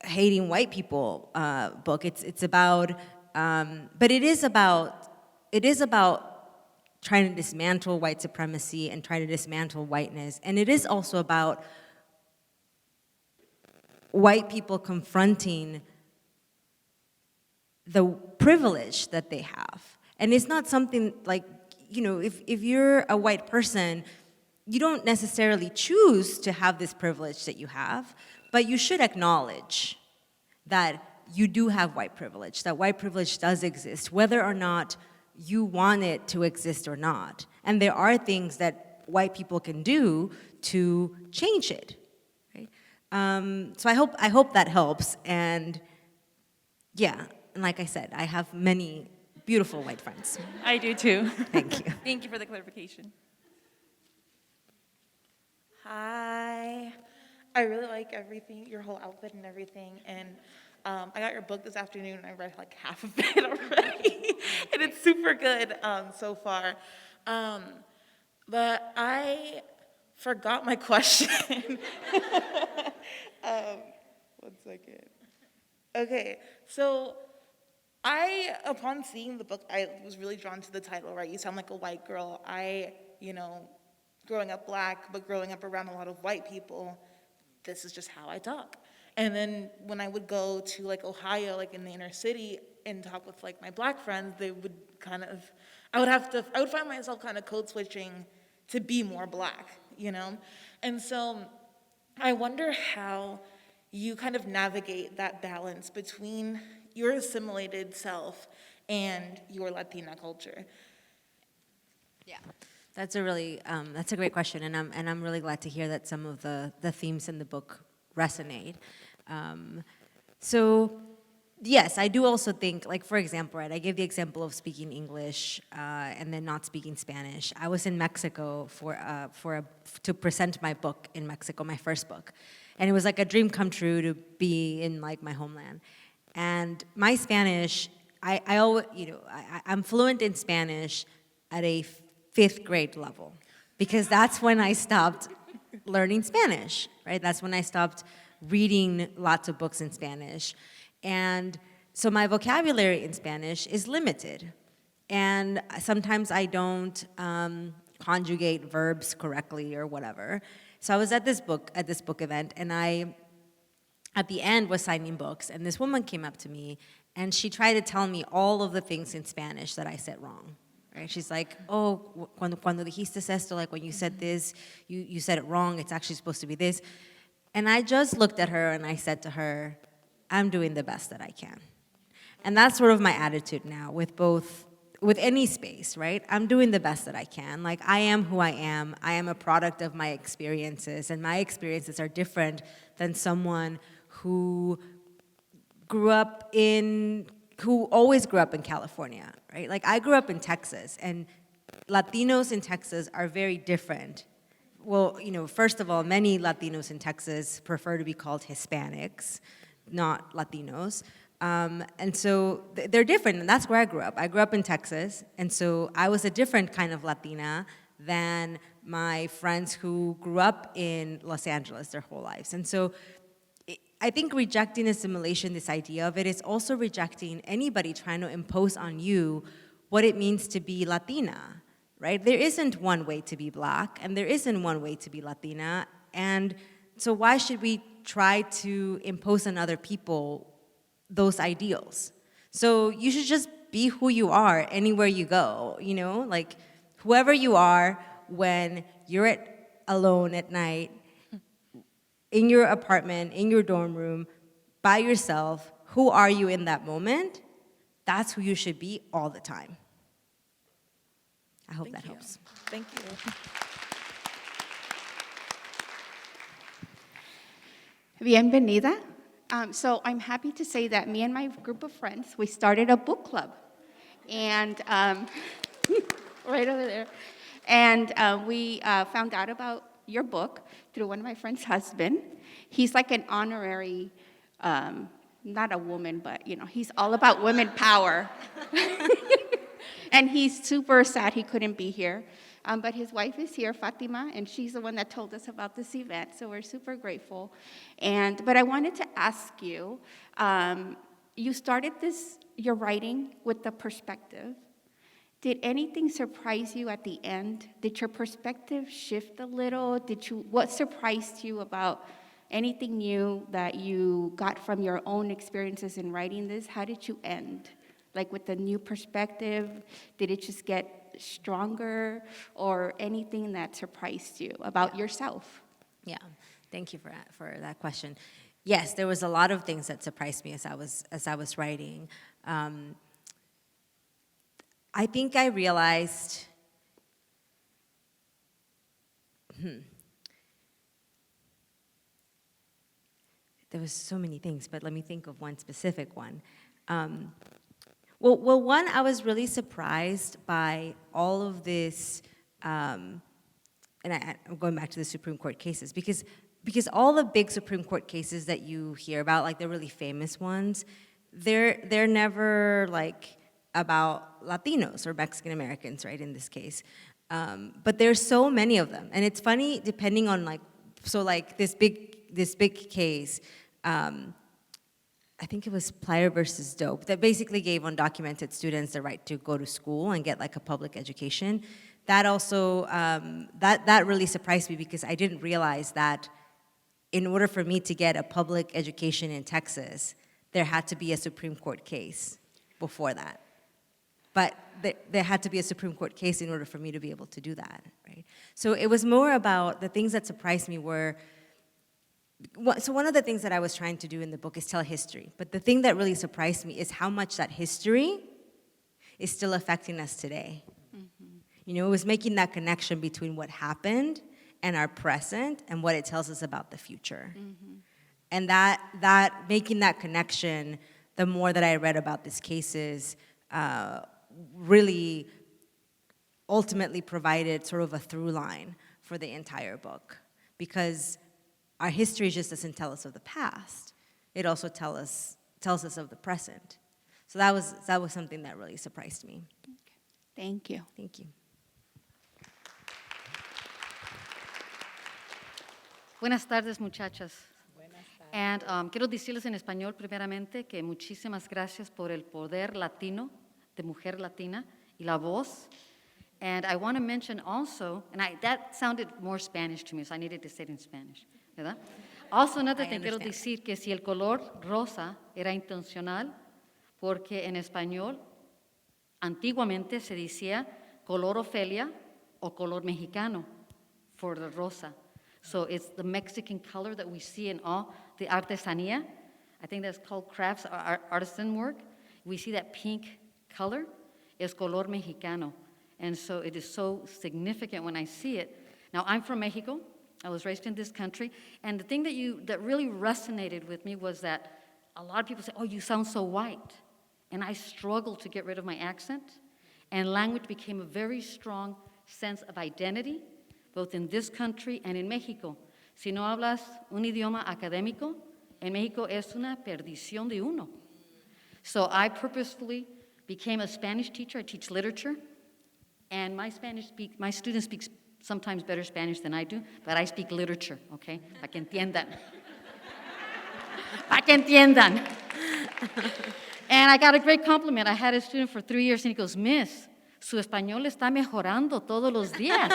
hating white people book. It's about, but it is about trying to dismantle white supremacy and trying to dismantle whiteness. And it is also about white people confronting the privilege that they have. And it's not something if you're a white person, you don't necessarily choose to have this privilege that you have, but you should acknowledge that you do have white privilege, that white privilege does exist, whether or not you want it to exist or not. And there are things that white people can do to change it, So I hope that helps. And yeah, and like I said, I have many beautiful white friends. I do too. Thank you. Thank you for the clarification. Hi. I really like everything, your whole outfit and everything. And I got your book this afternoon, and I read like half of it already. And it's super good so far. But I forgot my question. 1 second. Okay, so upon seeing the book, I was really drawn to the title, right? You sound like a white girl. Growing up Black, but growing up around a lot of white people, this is just how I talk. And then when I would go to like Ohio, like in the inner city, and talk with like my Black friends, they would I would find myself kind of code switching to be more Black, And so I wonder how you kind of navigate that balance between your assimilated self and your Latina culture. Yeah, that's a great question, and I'm really glad to hear that some of the themes in the book resonate. So yes, I do also think, like for example, right, I gave the example of speaking English and then not speaking Spanish. I was in Mexico to present my book in Mexico, my first book, and it was like a dream come true to be in like my homeland. And my Spanish, I'm fluent in Spanish at a 5th grade level, because that's when I stopped learning Spanish, right? That's when I stopped reading lots of books in Spanish. And so my vocabulary in Spanish is limited. And sometimes I don't conjugate verbs correctly or whatever. So I was at this book event, and I, at the end, was signing books, and this woman came up to me, and she tried to tell me all of the things in Spanish that I said wrong. Right? She's like, oh, cuando dijiste esto, like when you said this, you said it wrong, it's actually supposed to be this. And I just looked at her and I said to her, I'm doing the best that I can. And that's sort of my attitude now with any space, right? I'm doing the best that I can. Like, I am who I am. I am a product of my experiences, and my experiences are different than someone who always grew up in California, right? Like, I grew up in Texas, and Latinos in Texas are very different. Well, first of all, many Latinos in Texas prefer to be called Hispanics, not Latinos. And so they're different, and that's where I grew up. I grew up in Texas, and so I was a different kind of Latina than my friends who grew up in Los Angeles their whole lives. And so I think rejecting assimilation, this idea of it, is also rejecting anybody trying to impose on you what it means to be Latina, right? There isn't one way to be Black, and there isn't one way to be Latina, and so why should we try to impose on other people those ideals? So you should just be who you are anywhere you go, like whoever you are when you're alone at night, in your apartment, in your dorm room, by yourself. Who are you in that moment? That's who you should be all the time. I hope that helps. Thank you. Bienvenida. So I'm happy to say that me and my group of friends, we started a book club. And right over there. And we found out about your book through one of my friend's husband. He's like an honorary, not a woman, but he's all about women power. And he's super sad he couldn't be here. But his wife is here, Fatima, and she's the one that told us about this event, so we're super grateful. But I wanted to ask you, you started your writing with the perspective. Did anything surprise you at the end? Did your perspective shift a little? What surprised you about anything new that you got from your own experiences in writing this? How did you end? Like with the new perspective, did it just get stronger, or anything that surprised you about yourself? Yeah, thank you for that question. Yes, there was a lot of things that surprised me as I was writing. I think I realized, there was so many things, but let me think of one specific one. Well, one, I was really surprised by all of this, and I'm going back to the Supreme Court cases, because all the big Supreme Court cases that you hear about, like the really famous ones, they're never like about Latinos or Mexican Americans, right, in this case. But there's so many of them, and it's funny depending on like, so like this big case, I think it was Plyer versus Dope, that basically gave undocumented students the right to go to school and get like a public education. That also, that really surprised me because I didn't realize that in order for me to get a public education in Texas, there had to be a Supreme Court case before that. But there had to be a Supreme Court case in order for me to be able to do that, right? So it was more about, the things that surprised me were, so one of the things that I was trying to do in the book is tell history, but the thing that really surprised me is how much that history is still affecting us today. You know, it was making that connection between what happened and our present and what it tells us about the future. And that making that connection, the more that I read about these cases, really ultimately provided sort of a through line for the entire book, because our history just doesn't tell us of the past. It also tells us of the present. So that was something that really surprised me. Thank you. Thank you. Buenas tardes, muchachas. And quiero decirles en español primeramente que muchísimas gracias por el poder latino, de mujer latina, y la voz. And I want to mention also, and that sounded more Spanish to me, so I needed to say it in Spanish, ¿verdad? Also, another thing, quiero decir que si el color rosa era intencional, porque en español antiguamente se decía color Ofelia o color mexicano for the rosa. So it's the Mexican color that we see in all the artesanía. I think that's called crafts, artisan work. We see that pink color is color mexicano. And so it is so significant when I see it. Now, I'm from Mexico. I was raised in this country. And the thing that really resonated with me was that a lot of people say, oh, you sound so white. And I struggled to get rid of my accent. And language became a very strong sense of identity, both in this country and in Mexico. Si no hablas un idioma académico, en Mexico es una perdición de uno. So I purposefully became a Spanish teacher. I teach literature. And my students speak sometimes better Spanish than I do, but I speak literature, okay? Para que entiendan. Para que entiendan. And I got a great compliment. I had a student for 3 years, and he goes, Miss, su español está mejorando todos los días.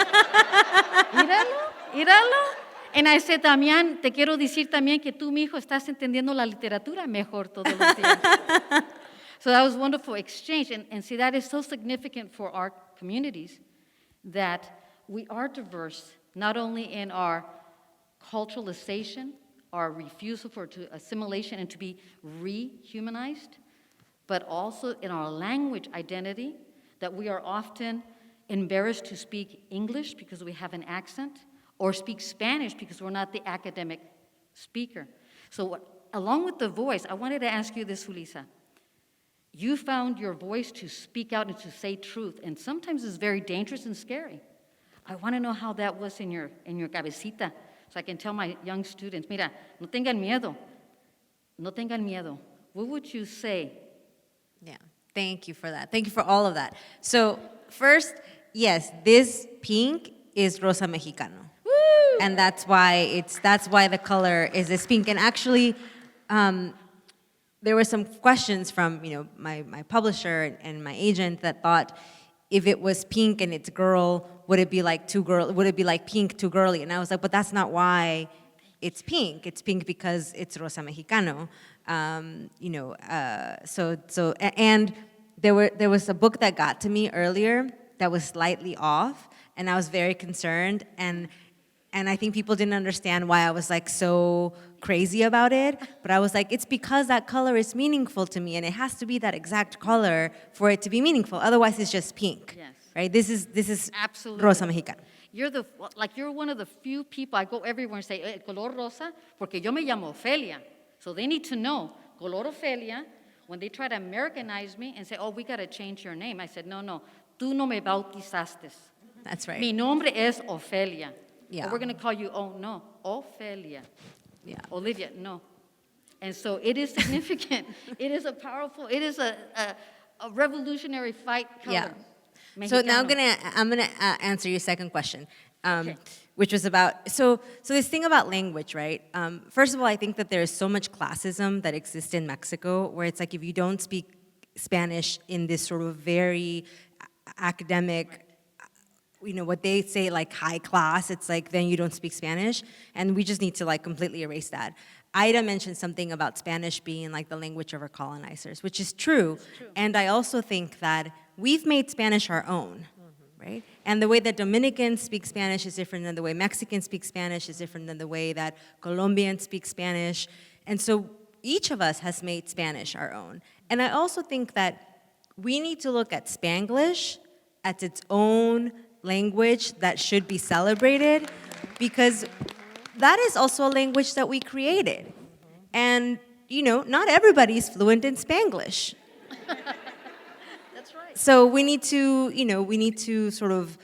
Míralo. And I said, Damián, te quiero decir también que tú, mi hijo, estás entendiendo la literatura mejor todos los días. So that was a wonderful exchange. And see, that is so significant for our communities, that we are diverse, not only in our culturalization, our refusal to assimilation and to be rehumanized, but also in our language identity, that we are often embarrassed to speak English because we have an accent, or speak Spanish because we're not the academic speaker. So along with the voice, I wanted to ask you this, Julissa. You found your voice to speak out and to say truth, and sometimes it's very dangerous and scary. I want to know how that was in your cabecita, so I can tell my young students, mira, no tengan miedo. What would you say? Yeah, thank you for that. Thank you for all of that. So first, yes, this pink is Rosa Mexicano. Woo! And that's why the color is this pink. And actually, there were some questions from my publisher and my agent that thought if it was pink and it's girl, would it be like pink too girly? And I was like, but that's not why it's pink. It's pink because it's Rosa Mexicano. And there was a book that got to me earlier that was slightly off, and I was very concerned, and I think people didn't understand why I was like so crazy about it, but I was like, it's because that color is meaningful to me, and it has to be that exact color for it to be meaningful. Otherwise, it's just pink. Yes. Right? This is Absolutely. Rosa Mexicano. You're one of the few people, I go everywhere and say, color rosa, porque yo me llamo Ofelia. So they need to know, color Ofelia, when they try to Americanize me and say, oh, we got to change your name. I said, no, no, tú no me bautizaste. That's right. Mi nombre es Ofelia. Yeah. Or we're going to call you, oh, no, Ofelia. Yeah. Olivia, no. And so it is significant. It is a powerful, it is a revolutionary fight color. Yeah. So now Mexicano. I'm gonna answer your second question, Okay. which was about so this thing about language, right? First of all, I think that there is so much classism that exists in Mexico, where it's like if you don't speak Spanish in this sort of very academic, what they say like high class, it's like then you don't speak Spanish, and we just need to like completely erase that. Ida mentioned something about Spanish being like the language of our colonizers, which is true. And I also think that we've made Spanish our own, right? And the way that Dominicans speak Spanish is different than the way Mexicans speak Spanish, is different than the way that Colombians speak Spanish. And so each of us has made Spanish our own. And I also think that we need to look at Spanglish as its own language that should be celebrated, because that is also a language that we created. And, not everybody is fluent in Spanglish. That's right. So we need to sort of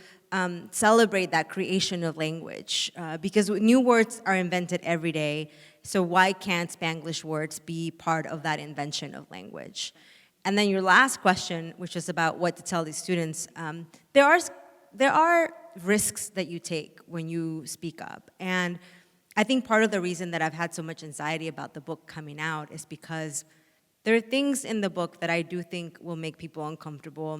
celebrate that creation of language, because new words are invented every day. So why can't Spanglish words be part of that invention of language? And then your last question, which was about what to tell these students, there are risks that you take when you speak up. And I think part of the reason that I've had so much anxiety about the book coming out is because there are things in the book that I do think will make people uncomfortable.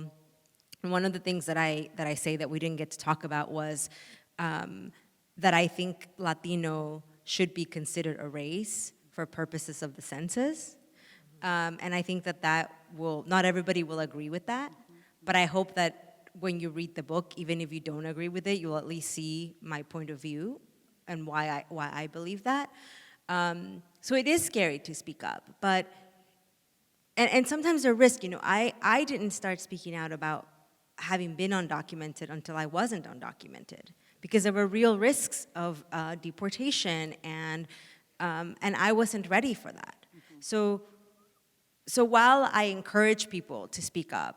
And one of the things that I say that we didn't get to talk about was that I think Latino should be considered a race for purposes of the census. And I think that not everybody will agree with that, but I hope that when you read the book, even if you don't agree with it, you'll at least see my point of view and why I believe that. So it is scary to speak up, but and sometimes a risk. I didn't start speaking out about having been undocumented until I wasn't undocumented, because there were real risks of deportation, and I wasn't ready for that. So while I encourage people to speak up,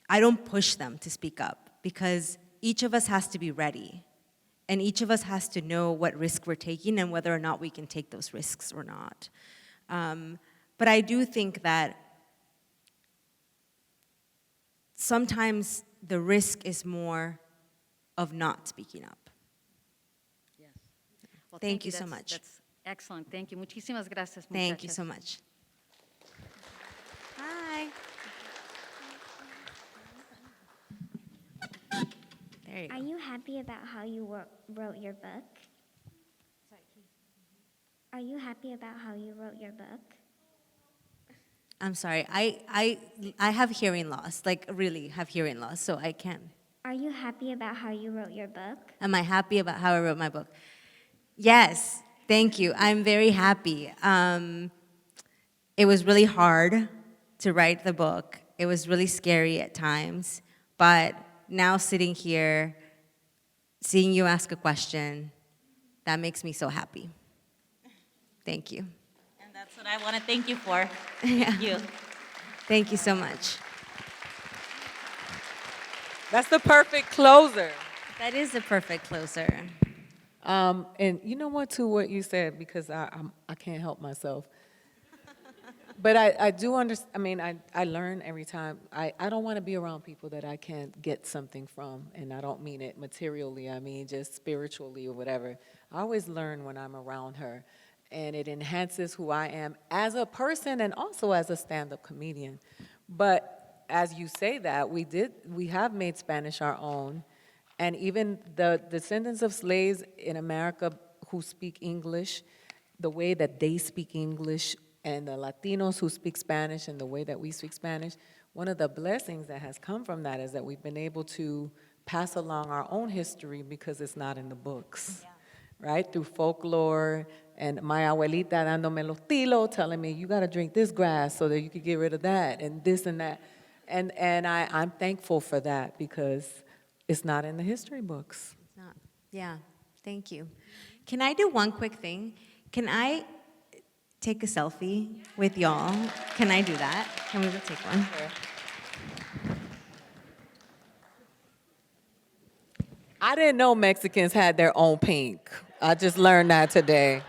I don't push them to speak up, because each of us has to be ready. And each of us has to know what risk we're taking and whether or not we can take those risks or not. But I do think that sometimes the risk is more of not speaking up. Yes. Well, Thank you so much. That's excellent. Thank you. Muchísimas gracias, muchachas. Thank you so much. Hi. There you go. Are you happy about how you wrote your book? Are you happy about how you wrote your book? I'm sorry. I have hearing loss, like really have hearing loss, so I can't. Are you happy about how you wrote your book? Am I happy about how I wrote my book? Yes, thank you. I'm very happy. It was really hard to write the book. It was really scary at times, but now sitting here, seeing you ask a question, that makes me so happy. Thank you. And that's what I want to thank you for. Yeah. Thank you. Thank you so much. That's the perfect closer. That is the perfect closer. And you know what, too, what you said, because I can't help myself. But I do understand. I mean, I learn every time. I don't want to be around people that I can't get something from, and I don't mean it materially. I mean just spiritually or whatever. I always learn when I'm around her, and it enhances who I am as a person and also as a stand-up comedian. But as you say that, we have made Spanish our own, and even the descendants of slaves in America who speak English, the way that they speak English, and the Latinos who speak Spanish and the way that we speak Spanish, one of the blessings that has come from that is that we've been able to pass along our own history because it's not in the books, right? Through folklore and my abuelita dándome los tilos, telling me, you got to drink this grass so that you could get rid of that and this and that. And I'm thankful for that because it's not in the history books. It's not. Yeah, thank you. Can I do one quick thing? take a selfie with y'all. Can I do that? Can we take one? I didn't know Mexicans had their own pink. I just learned that today.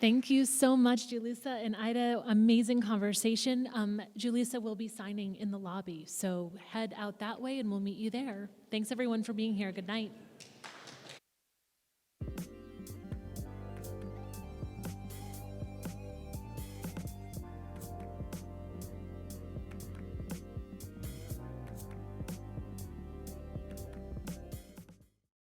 Thank you so much, Julissa and Aida. Amazing conversation. Julissa will be signing in the lobby, so head out that way and we'll meet you there. Thanks everyone for being here. Good night.